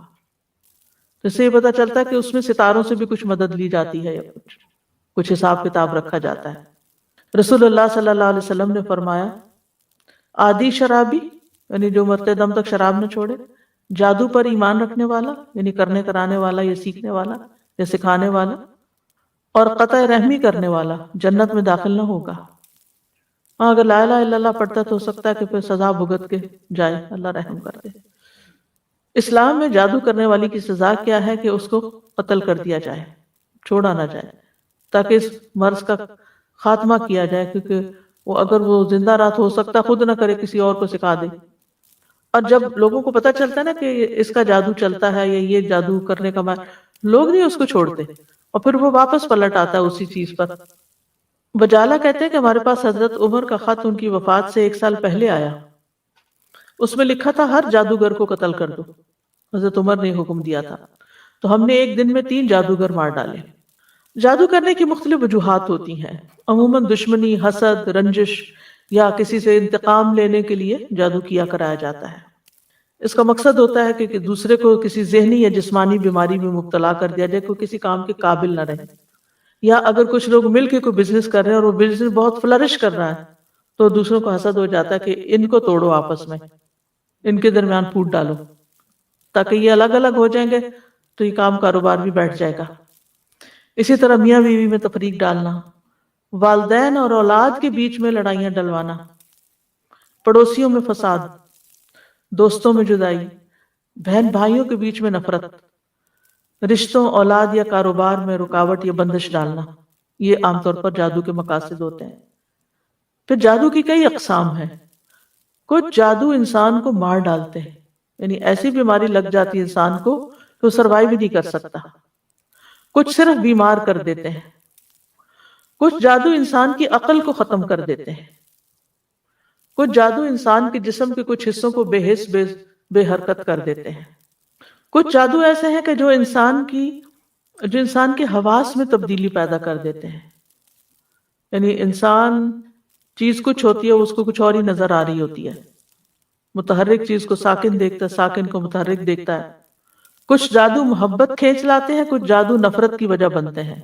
تو اس سے یہ پتا چلتا ہے کہ اس میں ستاروں سے بھی کچھ مدد لی جاتی ہے، یا کچھ حساب کتاب رکھا جاتا ہے۔ رسول اللہ صلی اللہ علیہ وسلم نے فرمایا عادی شرابی، یعنی جو مرتے دم تک شراب نہ چھوڑے، جادو پر ایمان رکھنے والا، یعنی کرنے کرانے والا یا سیکھنے والا یا سکھانے والا، اور قطع رحمی کرنے والا جنت میں داخل نہ ہوگا۔ ہاں اگر لا الہ الا اللہ پڑھتا تو ہو سکتا ہے کہ پھر سزا بھگت کے جائے، اللہ رحم کر دے۔ اسلام میں جادو کرنے والی کی سزا کیا ہے کہ اس کو قتل کر دیا جائے، چھوڑا نہ جائے، تاکہ اس مرض کا خاتمہ کیا جائے، کیونکہ اگر وہ زندہ رہا تو ہو سکتا خود نہ کرے، کسی اور کو سکھا دے۔ اور جب لوگوں کو پتہ چلتا ہے نا کہ اس کا جادو چلتا ہے یا یہ جادو کرنے کا لوگ نہیں اس کو چھوڑتے، اور پھر وہ واپس پلٹ آتا ہے اسی چیز پر۔ بجالہ کہتے ہیں کہ ہمارے پاس حضرت عمر کا خط ان کی وفات سے 1 سال پہلے آیا، اس میں لکھا تھا ہر جادوگر کو قتل کر دو، حضرت عمر نے حکم دیا تھا۔ تو ہم نے ایک دن میں 3 جادوگر مار ڈالے۔ جادو کرنے کی مختلف وجوہات ہوتی ہیں، عموماً دشمنی، حسد، رنجش یا کسی سے انتقام لینے کے لیے جادو کیا کرایا جاتا ہے۔ اس کا مقصد ہوتا ہے کہ دوسرے کو کسی ذہنی یا جسمانی بیماری میں مبتلا کر دیا جائے، کوئی کسی کام کے قابل نہ رہے، یا اگر کچھ لوگ مل کے کوئی بزنس کر رہے ہیں اور وہ بزنس بہت فلرش کر رہا ہے تو دوسروں کو حسد ہو جاتا ہے کہ ان کو توڑو، آپس میں ان کے درمیان پھوٹ ڈالو، تاکہ یہ الگ الگ ہو جائیں گے تو یہ کام کاروبار بھی بیٹھ جائے گا۔ اسی طرح میاں بیوی میں تفریق ڈالنا، والدین اور اولاد کے بیچ میں لڑائیاں ڈلوانا، پڑوسیوں میں فساد، دوستوں میں جدائی، بہن بھائیوں کے بیچ میں نفرت، رشتوں، اولاد یا کاروبار میں رکاوٹ یا بندش ڈالنا، یہ عام طور پر جادو کے مقاصد ہوتے ہیں۔ پھر جادو کی کئی اقسام ہیں۔ کچھ جادو انسان کو مار ڈالتے ہیں، یعنی ایسی بیماری لگ جاتی ہے انسان کو کہ وہ سروائیو بھی نہیں کر سکتا۔ کچھ صرف بیمار کر دیتے ہیں۔ کچھ جادو انسان کی عقل کو ختم کر دیتے ہیں۔ کچھ جادو انسان کے جسم کے کچھ حصوں کو بے حس بے حرکت کر دیتے ہیں۔ کچھ جادو ایسے ہیں کہ جو انسان کے حواس میں تبدیلی پیدا کر دیتے ہیں، یعنی انسان چیز کچھ ہوتی ہے، اس کو کچھ اور ہی نظر آ رہی ہوتی ہے۔ متحرک چیز کو ساکن دیکھتا ہے، ساکن کو متحرک دیکھتا ہے۔ کچھ جادو محبت کھینچ لاتے ہیں، کچھ جادو نفرت کی وجہ بنتے ہیں۔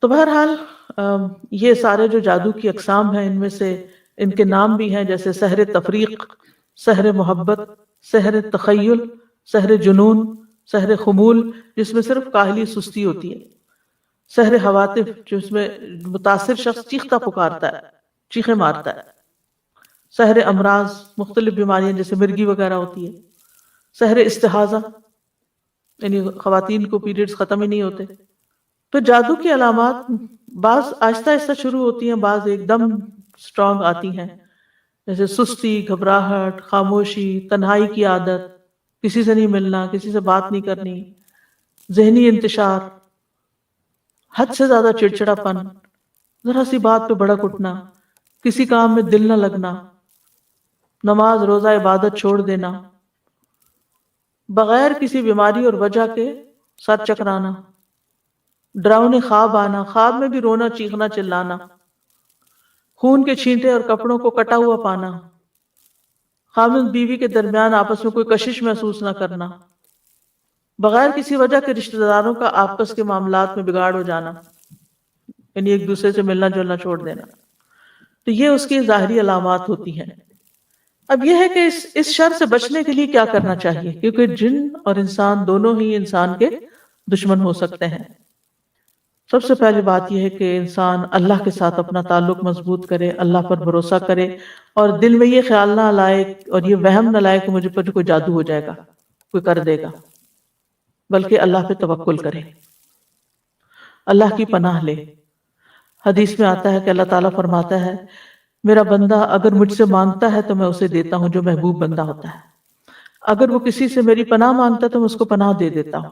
تو بہرحال یہ سارے جو جادو کی اقسام ہیں، ان میں سے ان کے نام بھی ہیں، جیسے سحر تفریق، سحر محبت، سحر تخیل، سحر جنون، سحر خمول جس میں صرف کاہلی سستی ہوتی ہے، سحر حواتف جس میں متاثر شخص چیختا پکارتا ہے، چیخیں مارتا ہے، سحر امراض مختلف بیماریاں جیسے مرگی وغیرہ ہوتی ہے، سحر استحاضہ یعنی خواتین کو پیریڈز ختم ہی نہیں ہوتے۔ پھر جادو کی علامات بعض آہستہ آہستہ شروع ہوتی ہیں، بعض ایک دم سٹرونگ آتی ہیں، جیسے سستی، گھبراہٹ، خاموشی، تنہائی کی عادت، کسی سے نہیں ملنا، کسی سے بات نہیں کرنی، ذہنی انتشار، حد سے زیادہ چڑچڑا پن، ذرا سی بات پہ بھڑک اٹھنا، کسی کام میں دل نہ لگنا، نماز روزہ عبادت چھوڑ دینا، بغیر کسی بیماری اور وجہ کے سر چکرانا، ڈراؤنے خواب آنا، خواب میں بھی رونا، چیخنا، چلانا، خون کے چھینٹے اور کپڑوں کو کٹا ہوا پانا، خامد بیوی کے درمیان آپس میں کوئی کشش محسوس نہ کرنا، بغیر کسی وجہ کے رشتہ داروں کا آپس کے معاملات میں بگاڑ ہو جانا، یعنی ایک دوسرے سے ملنا جلنا چھوڑ دینا، تو یہ اس کی ظاہری علامات ہوتی ہیں۔ اب یہ ہے کہ اس شر سے بچنے کے لیے کیا کرنا چاہیے، کیونکہ جن اور انسان دونوں ہی انسان کے دشمن ہو سکتے ہیں۔ سب سے پہلی بات یہ ہے کہ انسان اللہ کے ساتھ اپنا تعلق مضبوط کرے، اللہ پر بھروسہ کرے، اور دل میں یہ خیال نہ لائے اور یہ وہم نہ لائے کہ مجھے پر کوئی جادو ہو جائے گا، کوئی کر دے گا، بلکہ اللہ پہ توکل کرے، اللہ کی پناہ لے۔ حدیث میں آتا ہے کہ اللہ تعالیٰ فرماتا ہے میرا بندہ اگر مجھ سے مانگتا ہے تو میں اسے دیتا ہوں جو محبوب بندہ ہوتا ہے، اگر وہ کسی سے میری پناہ مانگتا ہے تو میں اس کو پناہ دے دیتا ہوں۔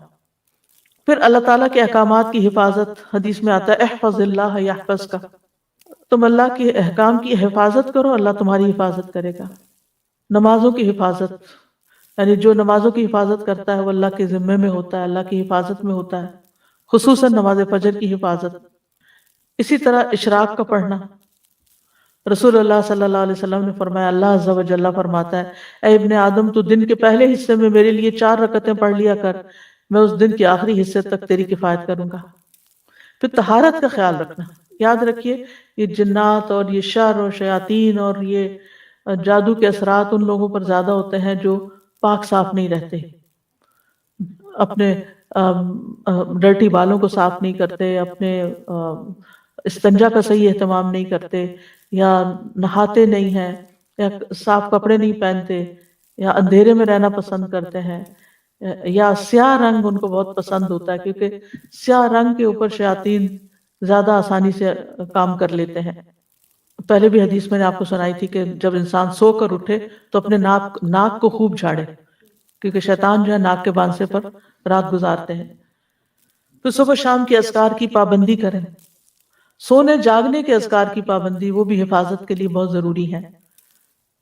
پھر اللہ تعالیٰ کے احکامات کی حفاظت، حدیث میں آتا ہے احفظ اللہ یحفظ کا، تم اللہ کے احکام کی حفاظت کرو، اللہ تمہاری حفاظت کرے گا۔ نمازوں کی حفاظت، یعنی جو نمازوں کی حفاظت کرتا ہے وہ اللہ کے ذمے میں ہوتا ہے، اللہ کی حفاظت میں ہوتا ہے، خصوصاً نماز فجر کی حفاظت۔ اسی طرح اشراق کا پڑھنا، رسول اللہ صلی اللہ علیہ وسلم نے فرمایا، اللہ عز و جل فرماتا ہے اے ابن آدم تو دن کے پہلے حصے میں میرے لیے 4 رکعتیں پڑھ لیا کر، میں اس دن کے آخری حصے تک تیری کفایت کروں گا۔ پھر طہارت کا خیال رکھنا، یاد رکھیے یہ جنات اور یہ شر اور شیاطین اور یہ جادو کے اثرات ان لوگوں پر زیادہ ہوتے ہیں جو پاک صاف نہیں رہتے، اپنے ڈرٹی بالوں کو صاف نہیں کرتے، اپنے استنجا کا صحیح اہتمام نہیں کرتے، یا نہاتے نہیں ہیں، یا صاف کپڑے نہیں پہنتے، یا اندھیرے میں رہنا پسند کرتے ہیں، یا سیاہ رنگ ان کو بہت پسند ہوتا ہے، کیونکہ سیاہ رنگ کے اوپر شیاطین زیادہ آسانی سے کام کر لیتے ہیں۔ پہلے بھی حدیث میں نے آپ کو سنائی تھی کہ جب انسان سو کر اٹھے تو اپنے ناک کو خوب جھاڑے، کیونکہ شیطان جو ہے ناک کے بانسے پر رات گزارتے ہیں۔ تو صبح شام کے اذکار کی پابندی کریں، سونے جاگنے کے اذکار کی پابندی، وہ بھی حفاظت کے لیے بہت ضروری ہے۔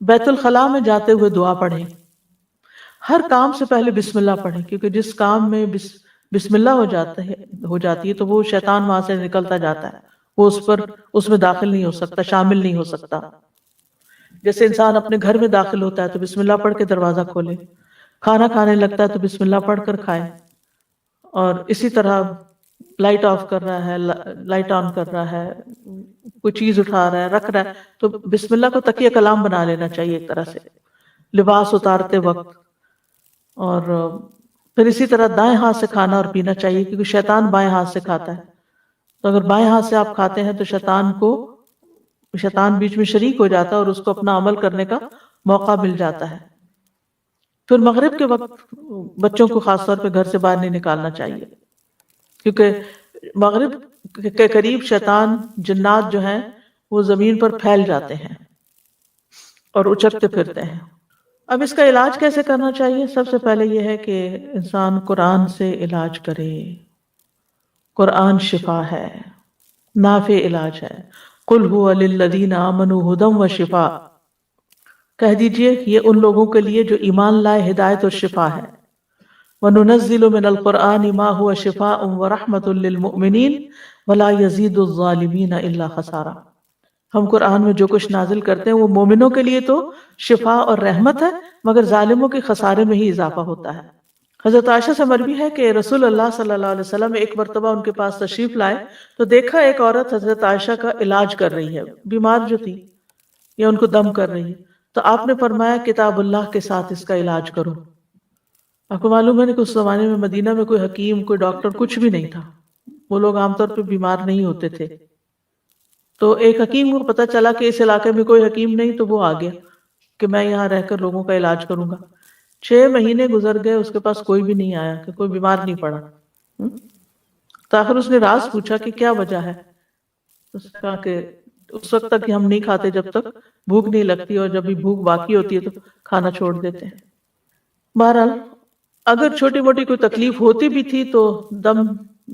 بیت الخلاء میں جاتے ہوئے دعا پڑھیں، ہر کام سے پہلے بسم اللہ پڑھیں، کیونکہ جس کام میں بسم اللہ ہو جاتی ہے تو وہ شیطان وہاں سے نکلتا جاتا ہے، وہ اس میں داخل نہیں ہو سکتا، شامل نہیں ہو سکتا۔ جیسے انسان اپنے گھر میں داخل ہوتا ہے تو بسم اللہ پڑھ کے دروازہ کھولے، کھانا کھانے لگتا ہے تو بسم اللہ پڑھ کر کھائے، اور اسی طرح لائٹ آف کر رہا ہے، لائٹ آن کر رہا ہے، کوئی چیز اٹھا رہا ہے، رکھ رہا ہے، تو بسم اللہ کو تکیہ کلام بنا لینا چاہیے ایک طرح سے، لباس اتارتے وقت۔ اور پھر اسی طرح دائیں ہاتھ سے کھانا اور پینا چاہیے، کیونکہ شیطان بائیں ہاتھ سے کھاتا ہے، تو اگر بائیں ہاتھ سے آپ کھاتے ہیں تو شیطان بیچ میں شریک ہو جاتا ہے اور اس کو اپنا عمل کرنے کا موقع مل جاتا ہے۔ پھر مغرب کے وقت بچوں کو خاص طور پہ گھر سے باہر نہیں نکالنا چاہیے، کیونکہ مغرب کے قریب شیطان جنات جو ہیں وہ زمین پر پھیل جاتے ہیں اور اچکتے پھرتے ہیں۔ اب اس کا علاج کیسے کرنا چاہیے؟ سب سے پہلے یہ ہے کہ انسان قرآن سے علاج کرے، قرآن شفا ہے، نافع علاج ہے۔ قل هو للذین آمنوا ھدی وشفاء، کہہ دیجئے یہ ان لوگوں کے لیے جو ایمان لائے ہدایت اور شفا ہے۔ وَنُنَزِّلُ مِنَ الْقُرْآنِ مَا هُوَ شِفَاءٌ وَرَحْمَةٌ لِّلْمُؤْمِنِينَ وَلَا يَزِيدُ الظَّالِمِينَ إِلَّا خَسَارًا، ہم قرآن میں جو کچھ نازل کرتے ہیں وہ مومنوں کے لیے تو شفا اور رحمت ہے، مگر ظالموں کے خسارے میں ہی اضافہ ہوتا ہے۔ حضرت عائشہ سے مروی ہے کہ رسول اللہ صلی اللہ علیہ وسلم ایک مرتبہ ان کے پاس تشریف لائے تو دیکھا ایک عورت حضرت عائشہ کا علاج کر رہی ہے، بیمار جو تھی یا ان کو دم کر رہی ہے، تو آپ نے فرمایا کتاب اللہ کے ساتھ اس کا علاج کرو۔ آپ کو معلوم ہے کہ اس زمانے میں مدینہ میں کوئی حکیم، کوئی ڈاکٹر کچھ بھی نہیں تھا، وہ لوگ عام طور پہ بیمار نہیں ہوتے تھے، تو ایک حکیم کو پتہ چلا کہ اس علاقے میں کوئی حکیم نہیں، تو وہ آ گیا کہ میں یہاں رہ کر لوگوں کا علاج کروں گا۔ 6 مہینے گزر گئے، اس کے پاس کوئی بھی نہیں آیا، کہ کوئی بیمار نہیں پڑا۔ تو آخر اس نے راز پوچھا کہ کیا وجہ ہے؟ اس نے کہا کہ اس وقت تک ہم نہیں کھاتے جب تک بھوک نہیں لگتی، اور جب بھی بھوک باقی ہوتی ہے تو کھانا چھوڑ دیتے ہیں۔ بہرحال اگر چھوٹی موٹی کوئی تکلیف ہوتی بھی تھی تو دم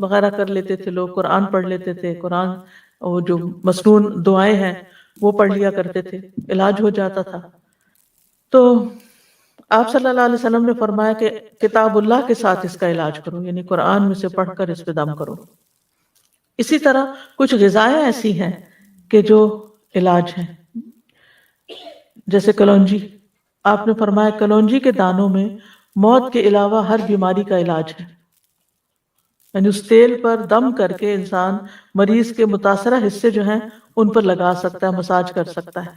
وغیرہ کر لیتے تھے لوگ، قرآن پڑھ لیتے تھے، قرآن وہ جو مسنون دعائیں ہیں وہ پڑھ لیا کرتے تھے، علاج ہو جاتا تھا۔ تو آپ صلی اللہ علیہ وسلم نے فرمایا کہ کتاب اللہ کے ساتھ اس کا علاج کرو، یعنی قرآن میں سے پڑھ کر اس پہ دم کرو۔ اسی طرح کچھ غذائیں ایسی ہیں کہ جو علاج ہیں، جیسے کلونجی، آپ نے فرمایا کلونجی کے دانوں میں موت کے علاوہ ہر بیماری کا علاج ہے، یعنی اس تیل پر دم کر کے انسان مریض کے متاثرہ حصے جو ہیں ان پر لگا سکتا ہے، مساج کر سکتا ہے،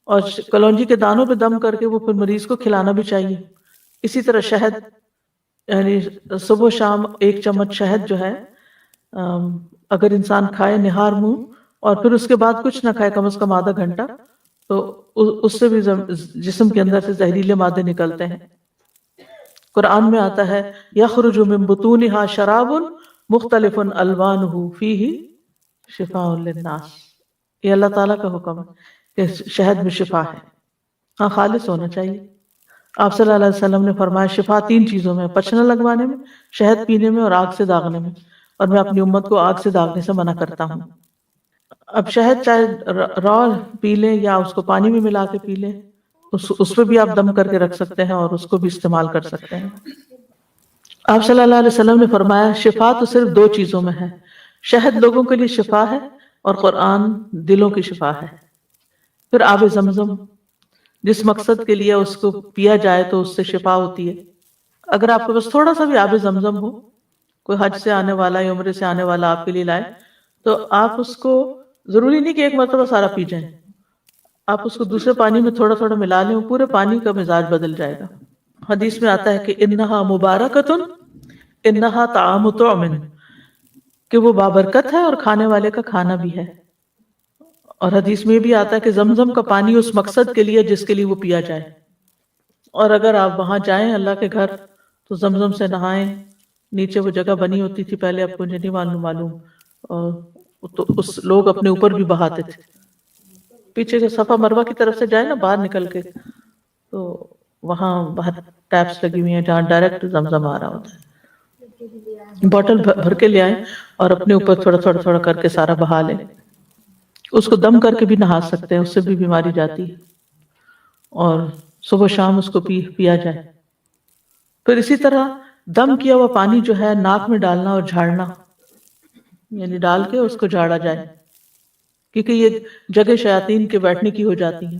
اور کلونجی کے دانوں پہ دم کر کے وہ پھر مریض کو کھلانا بھی چاہیے۔ اسی طرح شہد، یعنی صبح و شام 1 چمچ شہد جو ہے اگر انسان کھائے نہار منہ، اور پھر اس کے بعد کچھ نہ کھائے کم از کم آدھا گھنٹہ، تو اس سے بھی جسم کے اندر سے زہریلے مادے نکلتے ہیں۔ قرآن میں آتا ہے یخرج من بطونها شراب مختلف الوانہ فیہ شفاء للناس، یہ اللہ تعالیٰ کا حکم ہے کہ شہد میں شفا ہے، ہاں خالص ہونا چاہیے۔ آپ صلی اللہ علیہ وسلم نے فرمایا شفا 3 چیزوں میں، پچھنا لگوانے میں، شہد پینے میں، اور آگ سے داغنے میں، اور میں اپنی امت کو آگ سے داغنے سے منع کرتا ہوں۔ اب شہد چاہے را پی لیں یا اس کو پانی میں ملا کے پی لیں، اس پہ بھی آپ دم کر کے رکھ سکتے ہیں اور اس کو بھی استعمال کر سکتے ہیں۔ آپ صلی اللہ علیہ وسلم نے فرمایا شفا تو صرف 2 چیزوں میں ہے، شہد لوگوں کے لیے شفا ہے اور قرآن دلوں کی شفا ہے۔ پھر آب زمزم، جس مقصد کے لیے اس کو پیا جائے تو اس سے شفا ہوتی ہے۔ اگر آپ کے پاس تھوڑا سا بھی آب زمزم ہو، کوئی حج سے آنے والا یا عمرے سے آنے والا آپ کے لیے لائے، تو آپ اس کو ضروری نہیں کہ ایک مرتبہ سارا پی جائیں، آپ اس کو دوسرے پانی میں تھوڑا تھوڑا ملا لیں، پورے پانی کا مزاج بدل جائے گا۔ حدیث میں آتا ہے کہ انہا مبارکتن انہا طعام طعم، کہ وہ بابرکت ہے اور کھانے والے کا کھانا بھی ہے۔ اور حدیث میں بھی آتا ہے کہ زمزم کا پانی اس مقصد کے لیے جس کے لیے وہ پیا جائے، اور اگر آپ وہاں جائیں اللہ کے گھر تو زمزم سے نہائیں، نیچے وہ جگہ بنی ہوتی تھی پہلے، اب مجھے نہیں معلوم، اور تو اس لوگ اپنے اوپر بھی بہاتے تھے۔ پیچھے جو صفا مروہ کی طرف سے جائے نا باہر نکل کے، تو وہاں باہر ٹیپس لگی ہوئی ہیں جہاں ڈائریکٹ زمزم آ رہا ہوتا ہے، بوٹل بھر کے لے آئیں اور اپنے اوپر تھوڑا تھوڑا تھوڑا کر کے سارا بہا لیں۔ اس کو دم کر کے بھی نہا سکتے ہیں، اس سے بھی بیماری جاتی ہے، اور صبح شام اس کو پیا جائے۔ پھر اسی طرح دم کیا ہوا پانی جو ہے ناک میں ڈالنا اور جھاڑنا، یعنی ڈال کے اس کو جھاڑا جائے، کیونکہ یہ جگہ شیاطین کے بیٹھنے کی ہو جاتی ہے۔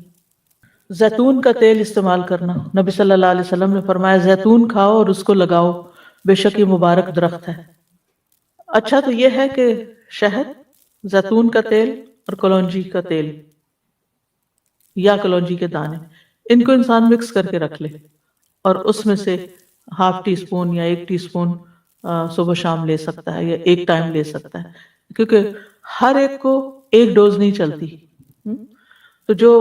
زیتون کا تیل استعمال کرنا، نبی صلی اللہ علیہ وسلم نے فرمایا زیتون کھاؤ اور اس کو لگاؤ، بے شک یہ مبارک درخت ہے۔ اچھا تو یہ ہے کہ شہد، زیتون کا تیل اور کلونجی کا تیل یا کلونجی کے دانے، ان کو انسان مکس کر کے رکھ لے، اور اس میں سے ½ ٹی اسپون یا 1 ٹی اسپون صبح شام لے سکتا ہے، یا ایک ٹائم لے سکتا ہے، کیونکہ ہر ایک کو ایک ڈوز نہیں چلتی۔ تو جو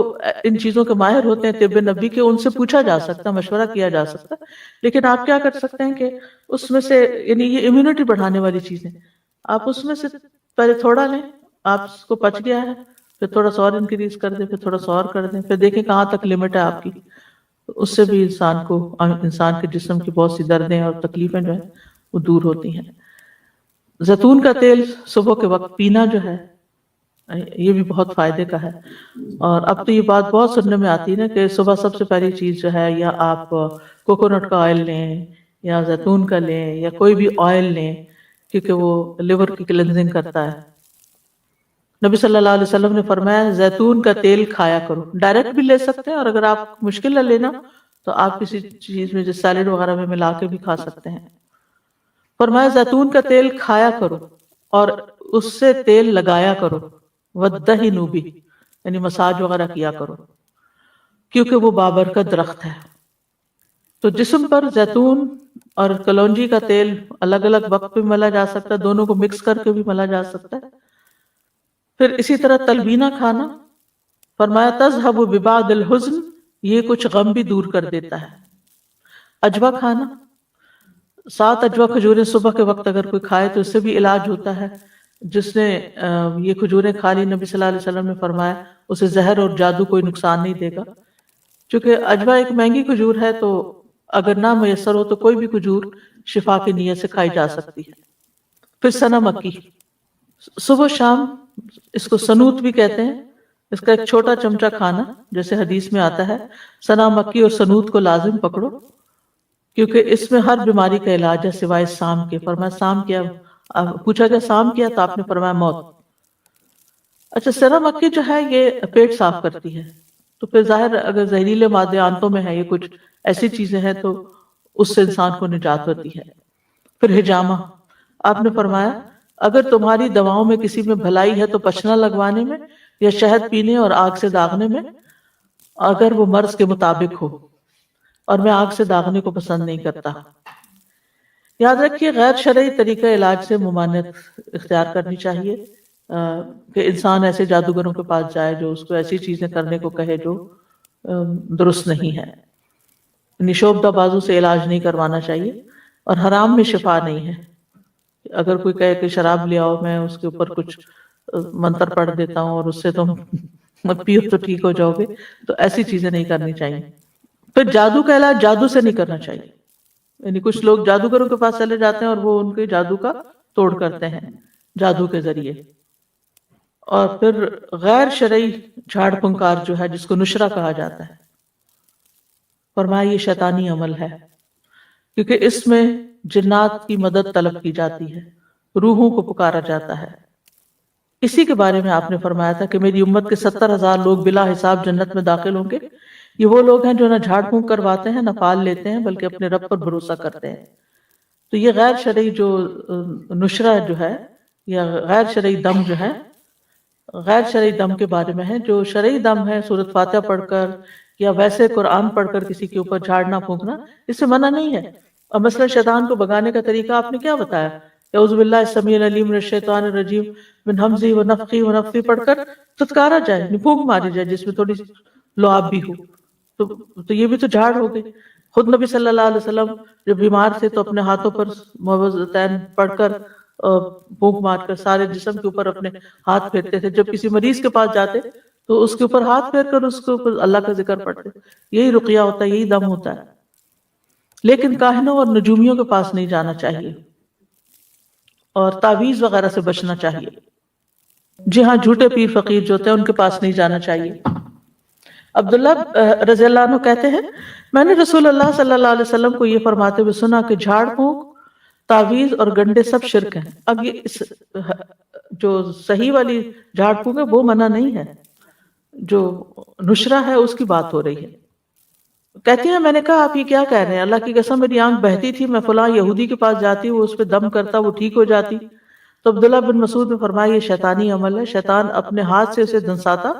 ان چیزوں کے ماہر ہوتے ہیں طب نبی کے، ان سے پوچھا جا سکتا ہے، مشورہ کیا جا سکتا ہے، لیکن آپ کیا کر سکتے ہیں کہ اس میں سے، یعنی یہ امیونٹی بڑھانے والی چیزیں، آپ اس میں سے پہلے تھوڑا لیں، آپ اس کو پچ گیا ہے، پھر تھوڑا سا اور انکریز کر دیں، پھر تھوڑا سا اور کر دیں، پھر دیکھیں کہاں تک لمٹ ہے آپ کی۔ اس سے بھی انسان کے جسم کی بہت سی دردیں اور تکلیفیں جو ہیں وہ دور ہوتی ہیں۔ زیتون کا تیل صبح کے وقت پینا جو ہے یہ بھی بہت فائدے کا ہے، اور اب تو یہ بات بہت سننے میں آتی ہے نا کہ صبح سب سے پہلی چیز جو ہے، یا آپ کوکونٹ کا آئل لیں یا زیتون کا لیں یا کوئی بھی آئل لیں، کیونکہ وہ لیور کی کلینزنگ کرتا ہے۔ نبی صلی اللہ علیہ وسلم نے فرمایا زیتون کا تیل کھایا کرو، ڈائریکٹ بھی لے سکتے ہیں، اور اگر آپ مشکل ہے لینا تو آپ کسی چیز میں جیسے سیلیڈ وغیرہ میں ملا کے بھی کھا سکتے ہیں۔ فرمایا زیتون کا تیل کھایا کرو اور اس سے تیل لگایا کرو، وَدَّہِنُوا بِهِ، یعنی مساج وغیرہ کیا کرو، کیونکہ وہ بابرکت درخت ہے۔ تو جسم پر زیتون اور کلونجی کا تیل الگ الگ وقت پہ ملا جا سکتا ہے، دونوں کو مکس کر کے بھی ملا جا سکتا ہے۔ پھر اسی طرح تلبینہ کھانا، فرمایا تذهب ببعض الحزن، یہ کچھ غم بھی دور کر دیتا ہے۔ اجوا کھانا، 7 اجوا کھجوریں صبح کے وقت اگر کوئی کھائے تو اس سے بھی علاج ہوتا ہے۔ جس نے یہ کھجوریں کھا لی، نبی صلی اللہ علیہ وسلم نے فرمایا اسے زہر اور جادو کوئی نقصان نہیں دے گا۔ چونکہ اجوا ایک مہنگی کھجور ہے، تو اگر نہ میسر ہو تو کوئی بھی کھجور شفا کی نیت سے کھائی جا سکتی ہے۔ پھر سنا مکی، صبح شام اس کو سنوت بھی کہتے ہیں، اس کا ایک چھوٹا چمچہ کھانا، جیسے حدیث میں آتا ہے سنا مکی اور سنوت کو لازم پکڑو، کیونکہ اس میں ہر بیماری کا علاج ہے سوائے سام کے۔ فرمایا سام کیا؟ پوچھا گیا سام کیا؟ تو آپ نے فرمایا موت۔ اچھا، سنا مکی جو ہے یہ پیٹ صاف کرتی ہے، تو پھر ظاہر اگر زہریلے مادے آنتوں میں ہیں، یہ کچھ ایسی چیزیں ہیں تو اس سے انسان کو نجات ہوتی ہے۔ پھر حجامہ، آپ نے فرمایا اگر تمہاری دواؤں میں کسی میں بھلائی ہے تو پچنا لگوانے میں یا شہد پینے اور آگ سے داغنے میں، اگر وہ مرض کے مطابق ہو، اور میں آگ سے داغنے کو پسند نہیں کرتا۔ یاد رکھیے غیر شرعی طریقہ علاج سے ممانعت اختیار کرنی چاہیے، کہ انسان ایسے جادوگروں کے پاس جائے جو اس کو ایسی چیزیں کرنے کو کہے جو درست نہیں ہے۔ یعنی شعبدہ بازو سے علاج نہیں کروانا چاہیے، اور حرام میں شفا نہیں ہے۔ اگر کوئی کہے کہ شراب لے آؤ، میں اس کے اوپر کچھ منتر پڑھ دیتا ہوں اور اس سے تم مت پیو تو ٹھیک ہو جاؤ گے، تو ایسی چیزیں نہیں کرنی چاہیے۔ پھر جادو کا علاج جادو سے نہیں کرنا چاہیے، یعنی کچھ لوگ جادوگروں کے پاس چلے جاتے ہیں اور وہ ان کے جادو کا توڑ کرتے ہیں جادو کے ذریعے۔ اور پھر غیر شرعی جھاڑ پھنکار جو ہے، جس کو نشرہ کہا جاتا ہے، فرمایا یہ شیطانی عمل ہے، کیونکہ اس میں جنات کی مدد طلب کی جاتی ہے، روحوں کو پکارا جاتا ہے۔ اسی کے بارے میں آپ نے فرمایا تھا کہ میری امت کے 70,000 لوگ بلا حساب جنت میں داخل ہوں گے۔ یہ وہ لوگ ہیں جو نہ جھاڑ پھونک کرواتے ہیں، نہ پال لیتے ہیں، بلکہ اپنے رب پر بھروسہ کرتے ہیں۔ تو یہ غیر شرعی جو نشرہ جو ہے یا غیر شرعی دم جو ہے، غیر شرعی دم کے بارے میں ہے۔ جو شرعی دم ہے سورۃ فاتحہ پڑھ کر یا ویسے قرآن پڑھ کر کسی کے اوپر جھاڑنا پھونکنا، اس سے منع نہیں ہے۔ اور مثلا شیطان کو بگانے کا طریقہ آپ نے کیا بتایا؟ اعوذ باللہ السمیع العلیم من الشیطان الرجیم من ہمزہ ونفخہ ونفثہ پڑھ کر تھتکارا جائے، پھونک ماری جائے جس میں تھوڑی لعاب بھی ہو، تو یہ بھی تو جھاڑ ہو گئی۔ خود نبی صلی اللہ علیہ وسلم جب بیمار تھے تو اپنے ہاتھوں پر معوذتین پڑھ کر پھونک مار کر سارے جسم کے اوپر اپنے ہاتھ پھیرتے تھے۔ جب کسی مریض کے پاس جاتے تو اس کے اوپر ہاتھ پھیر کر اس کے اوپر اللہ کا ذکر پڑھتے۔ یہی رقیہ ہوتا ہے، یہی دم ہوتا ہے۔ لیکن کاہنوں اور نجومیوں کے پاس نہیں جانا چاہیے، اور تعویذ وغیرہ سے بچنا چاہیے۔ جی ہاں، جھوٹے پیر فقیر جو ہوتے ہیں ان کے پاس نہیں جانا چاہیے۔ عبداللہ رضی اللہ عنہ کہتے ہیں میں نے رسول اللہ صلی اللہ علیہ وسلم کو یہ فرماتے ہوئے سنا کہ جھاڑ پھونک، تعویذ اور گنڈے سب شرک ہیں۔ اب یہ جو صحیح والی جھاڑ پھونک ہے وہ منع نہیں ہے، جو نشرہ ہے اس کی بات ہو رہی ہے۔ کہتی ہیں میں نے کہا آپ یہ کیا کہہ رہے ہیں؟ اللہ کی قسم میری آنکھ بہتی تھی، میں فلاں یہودی کے پاس جاتی، وہ اس پہ دم کرتا، وہ ٹھیک ہو جاتی۔ تو عبداللہ بن مسعود نے فرمایا یہ شیطانی عمل ہے، شیطان اپنے ہاتھ سے اسے دھنساتا،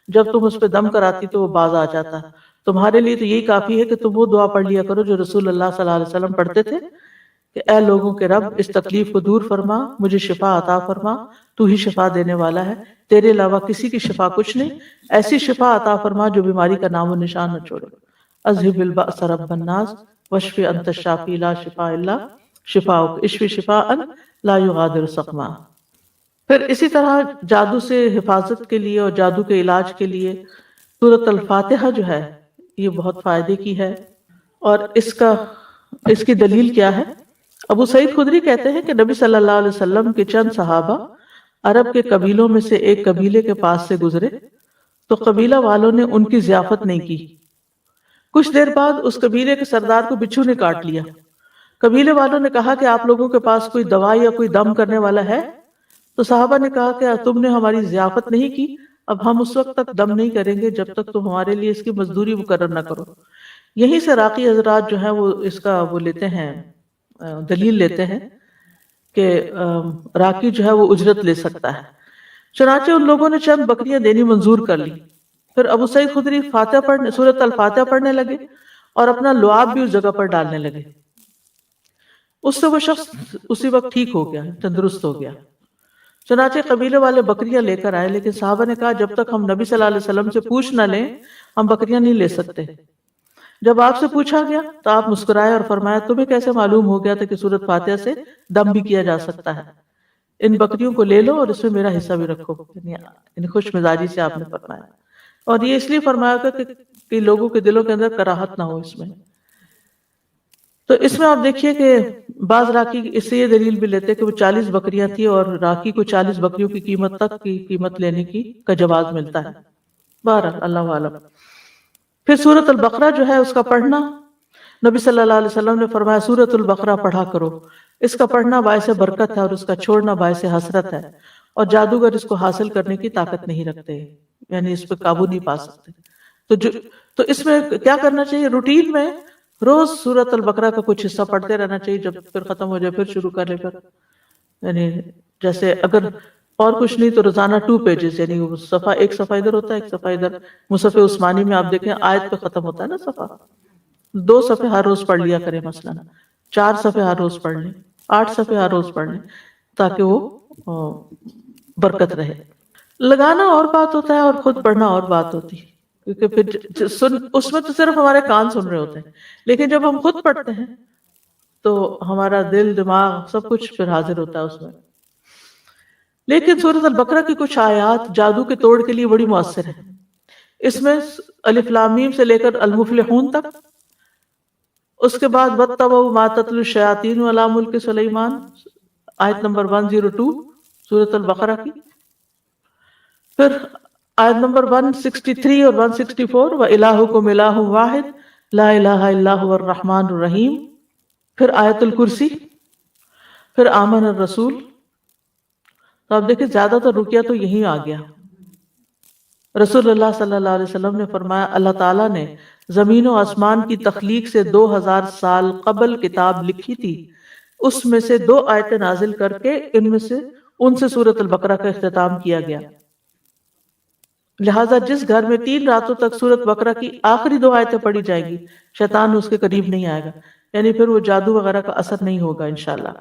جب تم اس پہ دم کراتی تو وہ باز آ جاتا۔ تمہارے لیے تو یہی کافی ہے کہ تم وہ دعا پڑھ لیا کرو جو رسول اللہ صلی اللہ علیہ وسلم پڑھتے تھے کہ اے لوگوں کے رب، اس تکلیف کو دور فرما، مجھے شفا عطا فرما، تو ہی شفا دینے والا ہے، تیرے علاوہ کسی کی شفا کچھ نہیں، ایسی شفا عطا فرما جو بیماری کا نام و نشان نہ چھوڑے۔ اذهب البأس رب الناس واشف انت الشافی لا شفاء الا شفاؤک اشف شفاء لا یغادر سقما۔ پھر اسی طرح جادو سے حفاظت کے لیے اور جادو کے علاج کے لیے سورۃ الفاتحہ جو ہے یہ بہت فائدے کی ہے۔ اور اس کی دلیل کیا ہے؟ ابو سعید خدری کہتے ہیں کہ نبی صلی اللہ علیہ وسلم کے چند صحابہ عرب کے قبیلوں میں سے ایک قبیلے کے پاس سے گزرے تو قبیلہ والوں نے ان کی ضیافت نہیں کی۔ کچھ دیر بعد اس قبیلے کے سردار کو بچھو نے کاٹ لیا۔ قبیلے والوں نے کہا کہ آپ لوگوں کے پاس کوئی دوا یا کوئی دم کرنے والا ہے؟ تو صحابہ نے کہا کہ تم نے ہماری ضیافت نہیں کی، اب ہم اس وقت تک دم نہیں کریں گے جب تک تم ہمارے لیے اس کی مزدوری مقرر نہ کرو۔ یہیں سے راقی حضرات جو ہیں وہ اس کا وہ لیتے ہیں، دلیل لیتے ہیں کہ راقی جو ہے وہ اجرت لے سکتا ہے۔ چنانچہ ان لوگوں نے چند بکریاں دینی منظور کر لی۔ پھر ابو سعید خدری سورۃ الفاتحہ پڑھنے لگے اور اپنا لعاب بھی اس جگہ پر ڈالنے لگے۔ اس سے وہ شخص اسی وقت ٹھیک ہو گیا، تندرست ہو گیا۔ چنانچہ قبیلے والے بکریاں لے کر آئے، لیکن صحابہ نے کہا جب تک ہم نبی صلی اللہ علیہ وسلم سے پوچھ نہ لیں ہم بکریاں نہیں لے سکتے۔ جب آپ سے پوچھا گیا تو آپ مسکرائے اور فرمایا تمہیں کیسے معلوم ہو گیا تھا کہ سورۃ فاتحہ سے دم بھی کیا جا سکتا ہے؟ ان بکریوں کو لے لو اور اس میں میرا حصہ بھی رکھو۔ یعنی خوش مزاجی سے آپ نے فرمایا، اور یہ اس لیے فرمایا تھا کہ لوگوں کے دلوں کے اندر کراہت نہ ہو اس میں۔ تو اس میں آپ دیکھیے کہ بعض راقی اس سے یہ دلیل بھی لیتے کہ وہ 40 بکریاں تھی اور راقی کو 40 بکریوں کی قیمت تک کی قیمت لینے کا جواز ملتا ہے۔ بہرحال اللہ عالم۔ پھر سورۃ البقرہ جو ہے اس کا پڑھنا، نبی صلی اللہ علیہ وسلم نے فرمایا سورۃ البقرہ پڑھا کرو، اس کا پڑھنا باعث برکت ہے اور اس کا چھوڑنا باعث حسرت ہے، اور جادوگر اس کو حاصل کرنے کی طاقت نہیں رکھتے، یعنی اس پہ قابو نہیں پا سکتے۔ تو اس میں کیا کرنا چاہیے؟ روٹین میں روز سورۃ البقرہ کا کچھ حصہ پڑھتے رہنا چاہیے، جب پھر ختم ہو جائے پھر شروع کر لے. پھر یعنی جیسے اگر اور کچھ نہیں تو روزانہ 2 پیجز، یعنی وہ صفحہ، ایک صفحہ ادھر ہوتا ہے ایک صفحہ ادھر. مصحف عثمانی میں آپ دیکھیں آیت پہ ختم ہوتا ہے نا صفحہ، 2 صفحے ہر روز پڑھ لیا کریں، مثلا 4 صفحے ہر روز پڑھ لیں، 8 صفحے ہر روز پڑھ لیں، تاکہ وہ برکت رہے. لگانا اور بات ہوتا ہے اور خود پڑھنا اور بات ہوتی ہے، کیونکہ پھر اس میں تو صرف ہمارے کان سن رہے ہوتے ہیں، لیکن جب ہم خود پڑھتے ہیں تو ہمارا دل دماغ سب کچھ پھر حاضر ہوتا ہے اس میں. لیکن سورۃ البقرہ کی کچھ آیات جادو کے توڑ کے لیے بڑی مؤثر ہیں. اس میں الف لام میم سے لے کر المفلحون تک، اس کے بعد واتبعوا ما تتلو الشیاطین علی ملک سلیمان، آیت نمبر 102 سورۃ البقرہ کی. پھر آیت نمبر 163 اور 164 وَإِلَٰهُكُمْ إِلَٰهٌ وَاحِدٌ لَا إِلَٰهَ إِلَّا هُوَ الرَّحْمَٰنُ الرَّحِيمُ. پھر آیت الکرسی، پھر آمن الرسول. تو آپ دیکھیں زیادہ تر رقیہ تو یہیں آ گیا. رسول اللہ صلی اللہ علیہ وسلم نے فرمایا اللہ تعالیٰ نے زمین و آسمان کی تخلیق سے 2000 سال قبل کتاب لکھی تھی، اس میں سے 2 آیتیں نازل کر کے ان سے سورۃ البقرہ کا اختتام کیا گیا. لہٰذا جس گھر میں 3 راتوں تک سورۃ بقرہ کی آخری 2 آیتیں پڑھی جائیں گی، شیطان اس کے قریب نہیں آئے گا، یعنی پھر وہ جادو وغیرہ کا اثر نہیں ہوگا انشاءاللہ.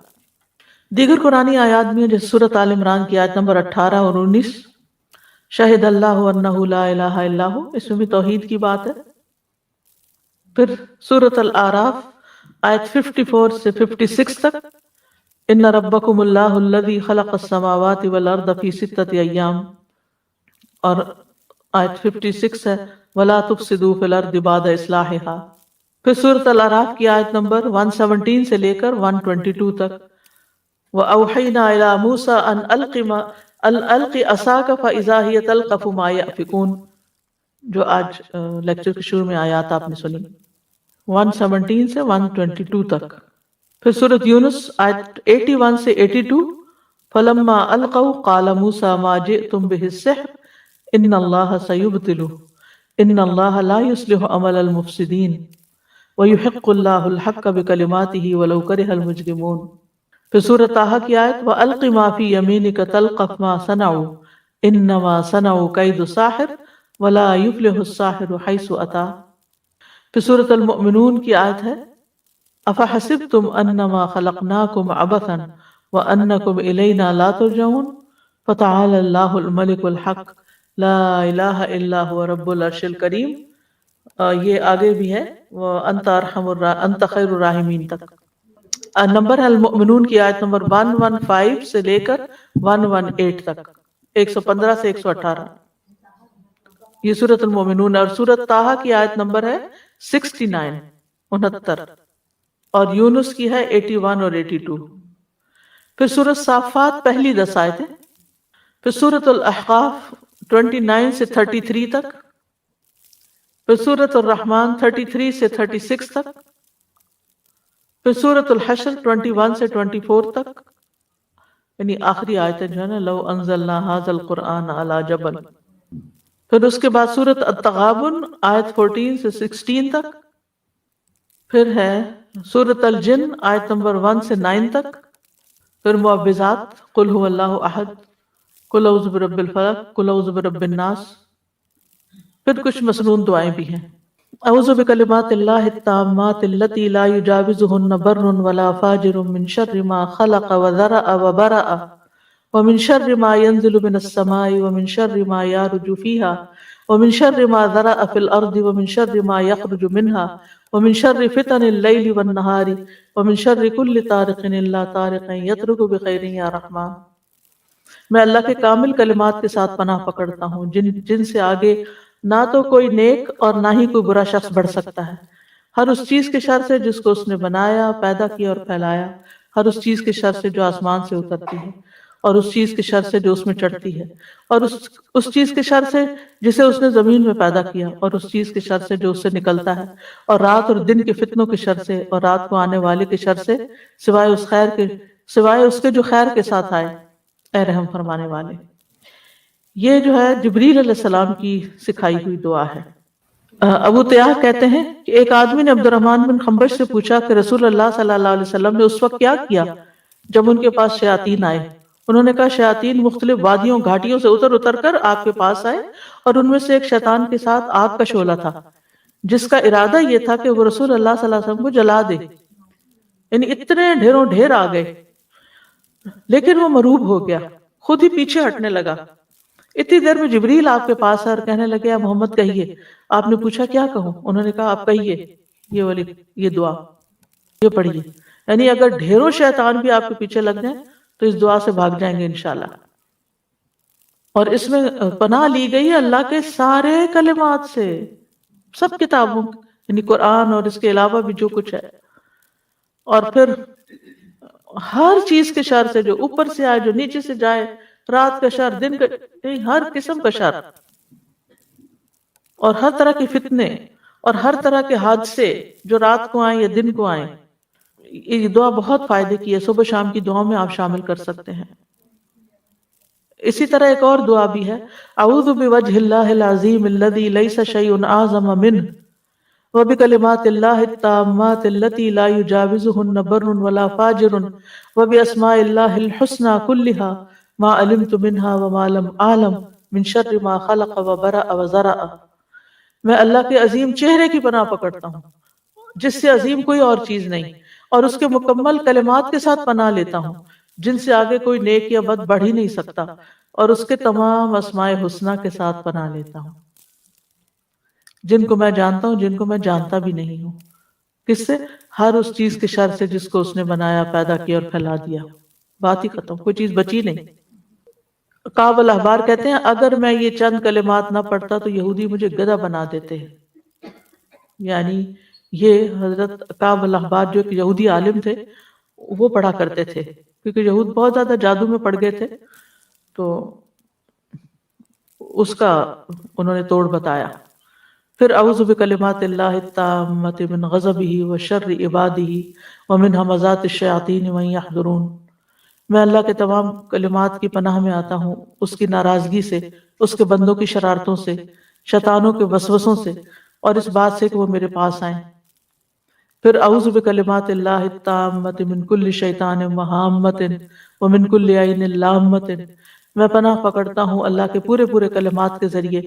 دیگر قرآنی آیات بھی ہیں، جیسے سورۃ آل عمران کی آیت نمبر 18 اور 19 شہد اللہ انہ لا الہ الا ہو، اس میں بھی توحید کی بات ہے. پھر سورۃ الاعراف آیت 54 سے 56 تک ان ربکم اللہ الذی خلق السماوات والارض فی 6 ایام، اور آیت 56 ہے وَلَا تُفْسِدُوا فِي الْأَرْضِ بَعْدَ إِصْلَاحِهَا. پھر سورۃ الاعراف کی آیت نمبر 117 سے لے کر 122 تک وَأَوْحَيْنَا إِلَىٰ مُوسَىٰ أَنْ أَلْقِ عَصَاكَ فَإِذَا هِيَ تَلْقَفُ مَا يَأْفِكُونَ، جو آج لیکچر کے شروع میں آیات آپ نے سنی 117 سے 122 تک. پھر سورۃ یونس آیت 81 سے 82 فَلَمَّا أَلْقَوْا قَالَ مُوسَىٰ مَا جِئْتُمْ بِهِ السِّحْرُ ان اللہ سیبطلہ ان اللہ لا یصلح عمل المفسدین ویحق اللہ الحق بکلماتہ ولو کرہ المجرمون. پھر سورۃ طٰہٰ کی آیت وَأَلْقِ مَا فِي يَمِينِكَ تَلْقَفْ مَا صَنَعُوا إِنَّمَا صَنَعُوا كَيْدُ سَاحِرٍ وَلَا يُفْلِحُ السَّاحِرُ حَيْثُ أَتَىٰ. پھر سورۃ المؤمنون کی آیت ہے أَفَحَسِبْتُمْ أَنَّمَا خَلَقْنَاكُمْ عَبَثًا وَأَنَّكُمْ إِلَيْنَا لَا تُرْجَعُونَ فَتَعَالَى اللَّهُ الْمَلِكُ الْحَقُّ لا الہ الا هو رب العرش الکریم. یہ آگے بھی ہے انت خیر الراحمین تک. نمبر ہے المؤمنون کی آیت نمبر 115 سے لے کر 118 تک، 115 سے 118 یہ سورۃ المؤمنون. اور سورۃ طٰہٰ کی آیت نمبر ہے 69 اور یونس کی ہے 81 اور 82. پھر سورۃ صافات پہلی 10 آیتیں. پھر سورۃ الاحقاف 29 سے 33 تک. پھر سورۃ الرحمن 33 سے 36 تک. پھر سورۃ الحشر 21 سے 24 تک، یعنی آخری آیتیں جو ہے نا لو انزلنا ھذا القرآن علی جبل. پھر اس کے بعد سورۃ التغابن آیت 14 سے 16 تک. پھر ہے سورۃ الجن آیت نمبر 1 سے 9 تک. پھر معوذات قل هو اللہ احد، قل اعوذ برب الفلق، قل اعوذ برب الناس. پھر کچھ مسنون دعائیں بھی ہیں. اعوذ بکلمات اللہ التامات التی لا یجاوزہن بر ولا فاجر من شر ما خلق وذرأ وبرأ ومن شر ما ينزل من السماء ومن شر ما يعرج فيها ومن شر ما ذرأ في الأرض ومن شر ما يخرج منها ومن شر فتن الليل والنهار ومن شر كل طارق إلا طارق يطرق بخير يا رحمن. میں اللہ کے کامل کلمات کے ساتھ پناہ پکڑتا ہوں جن سے آگے نہ تو کوئی نیک اور نہ ہی کوئی برا شخص بڑھ سکتا ہے، ہر اس چیز کے شر سے جس کو اس نے بنایا، پیدا کیا اور پھیلایا، ہر اس چیز کے شر سے جو آسمان سے اترتی ہے اور اس چیز کے شر سے جو اس میں چڑھتی ہے، اور اس چیز کے شر سے جسے اس نے زمین میں پیدا کیا، اور اس چیز کے شر سے جو اس سے نکلتا ہے، اور رات اور دن کے فتنوں کے شر سے اور رات کو آنے والے کے شر سے، سوائے اس کے جو خیر کے ساتھ آئے، اے رحم فرمانے والے. یہ جو ہے جبریل علیہ السلام کی سکھائی ہوئی دعا ہے. ابو تیاح کہتے ہیں کہ ایک آدمی نے عبد الرحمن بن خنبش سے پوچھا کہ رسول اللہ صلی اللہ علیہ وسلم نے اس وقت کیا کیا جب ان کے پاس شیاطین آئے؟ انہوں نے کہا شیاطین مختلف وادیوں گھاٹیوں سے اتر اتر کر آپ کے پاس آئے اور ان میں سے ایک شیطان کے ساتھ آگ کا شعلہ تھا جس کا ارادہ یہ تھا کہ وہ رسول اللہ صلی اللہ علیہ وسلم کو جلا دے، یعنی اتنے ڈھیروں ڈھیر آ گئے، لیکن وہ مروب ہو گیا، خود ہی پیچھے ہٹنے لگا۔ اتنی دیر میں جبریل آپ کے پاس آئے اور کہنے لگے یا محمد کہیے۔ آپ نے پوچھا کیا کہوں؟ انہوں نے کہا آپ کہیے یہ دعا، یہ پڑھیے، یعنی اگر ڈھیروں شیطان بھی آپ کے پیچھے لگ جائیں تو اس دعا سے بھاگ جائیں گے انشاءاللہ۔ اور اس میں پناہ لی گئی ہے اللہ کے سارے کلمات سے، سب کتابوں یعنی قرآن اور اس کے علاوہ بھی جو کچھ ہے، اور پھر ہر چیز کے شر سے، جو اوپر سے آئے جو نیچے سے جائے، رات کا شر، دن کا، ہر قسم کا شر، اور ہر طرح کے فتنے اور ہر طرح کے حادثے جو رات کو آئیں یا دن کو آئیں۔ یہ دعا بہت فائدے کی ہے، صبح شام کی دعاؤں میں آپ شامل کر سکتے ہیں۔ اسی طرح ایک اور دعا بھی ہے، اعوذ بوجہ اللہ العظیم الذی لیس شیء اعظم منہ وبکلمات اللہ التامات التي لا يجاوزهن بر ولا فاجر وباسماء اللہ الحسنى كلها ما علمت منها وما لم اعلم من شر ما خلق وبرأ وزرع۔ میں اللہ کے عظیم چہرے کی پناہ پکڑتا ہوں جس سے عظیم کوئی اور چیز نہیں، اور اس کے مکمل کلمات کے ساتھ پناہ لیتا ہوں جن سے آگے کوئی نیک یا بد بڑھ ہی نہیں سکتا، اور اس کے تمام اسماء حسنہ کے ساتھ پناہ لیتا ہوں، جن کو میں جانتا ہوں، جن کو میں جانتا بھی نہیں ہوں۔ کس سے؟ ہر اس چیز کے شر سے جس کو اس نے بنایا، پیدا کیا اور پھیلا دیا۔ بات ہی ختم، کوئی چیز بچی نہیں۔ کعب الاحبار کہتے ہیں اگر میں یہ چند کلمات نہ پڑھتا تو یہودی مجھے گدھا بنا دیتے ہیں، یعنی یہ حضرت کعب الاحبار جو ایک یہودی عالم تھے وہ پڑھا کرتے تھے، کیونکہ یہود بہت زیادہ جادو میں پڑ گئے تھے، تو اس کا انہوں نے توڑ بتایا۔ پھر اعوذ بکلمات اللہ التامۃ من غضبہ وشر عبادہ ومن ہمزات الشیاطین وان یحضرون۔ میں اللہ کے تمام کلمات کی پناہ میں آتا ہوں اس کی ناراضگی سے، اس کے بندوں کی شرارتوں سے، شیطانوں کے وسوسوں سے، اور اس بات سے کہ وہ میرے پاس آئیں۔ پھر اعوذ بکلمات اللہ التامۃ من کل شیطان وہامۃ ومن کل عین لامۃ۔ میں پناہ پکڑتا ہوں اللہ کے پورے پورے کلمات کے ذریعے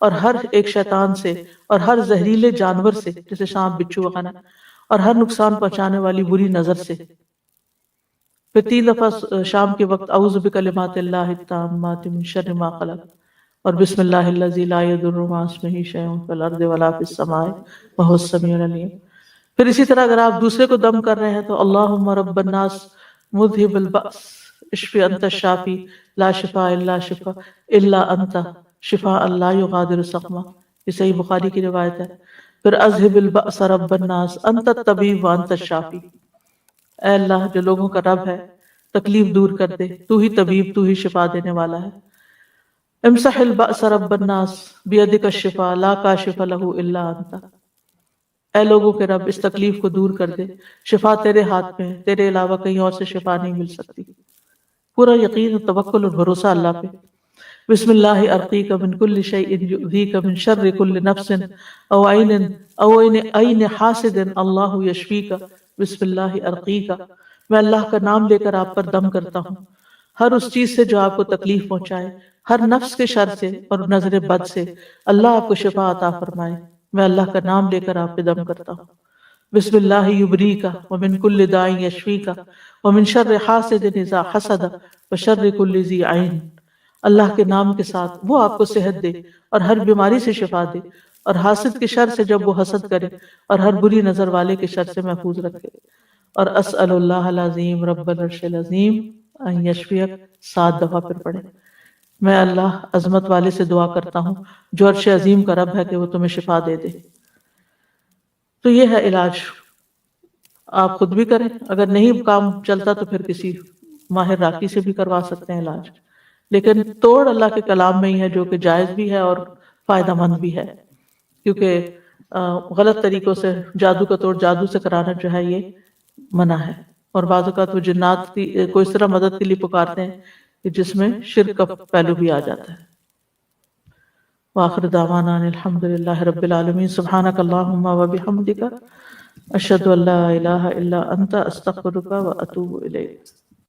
اور ہر ایک شیطان سے اور ہر زہریلے جانور سے، جیسے سانپ، بچھو وغیرہ، اور ہر نقصان پہنچانے والی بری نظر سے۔ پھر 3 دفعہ شام کے وقت اعوذ بکلمات اللہ التامات من شر ما خلق اور بسم اللہ الذی لا یضر مع اسمہ شیء فی الارض ولا فی السماء وهو السمیع العلیم۔ پھر اسی طرح اگر آپ دوسرے کو دم کر رہے ہیں تو اللہم رب الناس مذہب البأس اشفی انت الشافی لا شفاء الا شفاء الا انت شفاء لا یغادر سقما، یہ صحیح بخاری کی روایت ہے۔ پھر اذہب البأس رب الناس انت الطبیب وانت الشافی، اے اللہ جو لوگوں کا رب ہے تکلیف دور کر دے، تو ہی طبیب، تو ہی شفا دینے والا ہے۔ امسح البأس رب الناس بیدک الشفاء لا کاشف له الا انت، اے لوگوں کے رب اس تکلیف کو دور کر دے، شفا تیرے ہاتھ میں ہے، تیرے علاوہ کہیں اور سے شفا نہیں مل سکتی۔ پورا یقین و توکل اور بھروسہ اللہ پہ۔ بسم اللہ ارقیک من کل شیء یؤذیک من شر کل نفس او عین حاسد اللہ یشفیک، بسم اللہ ارقیک، میں اللہ کا نام لے کر آپ پر دم کرتا ہوں ہر اس چیز سے جو آپ کو تکلیف پہنچائے، ہر نفس کے شر سے اور نظر بد سے، اللہ آپ کو شفا عطا فرمائے، میں اللہ کا نام لے کر آپ پہ دم کرتا ہوں۔ بسم اللہ یبریک ومن کل داء یشفیک ومن شر حاسد اذا حسد وشر کل ذی عین، اللہ کے نام کے ساتھ وہ آپ کو صحت دے اور ہر بیماری سے شفا دے، اور حاسد کے شر سے جب وہ حسد کرے، اور ہر بری نظر والے کے شر سے محفوظ رکھے۔ اور اسأل اللہ العظیم رب العرش العظیم ان یشفیک 7 دفعہ پھر پڑھے۔ میں اللہ عظمت والے سے دعا کرتا ہوں جو عرش عظیم کا رب ہے کہ وہ تمہیں شفا دے دے۔ تو یہ ہے علاج، آپ خود بھی کریں، اگر نہیں کام چلتا تو پھر کسی ماہر راقی سے بھی کروا سکتے ہیں علاج، لیکن توڑ اللہ کے کلام میں ہی ہے جو کہ جائز بھی ہے اور فائدہ مند بھی ہے، کیونکہ غلط طریقوں سے جادو کا توڑ جادو سے کرانا جو ہے یہ منع ہے، اور بعض اوقات وہ جنات کو اس طرح مدد کے لیے پکارتے ہیں کہ جس میں شرک کا پہلو بھی آ جاتا ہے۔ وآخر دعوانا ان الحمد للہ رب العالمین. سبحانک اللہم وبحمدک اشہد ان لا الہ الا انت استغفرک واتوب الیک.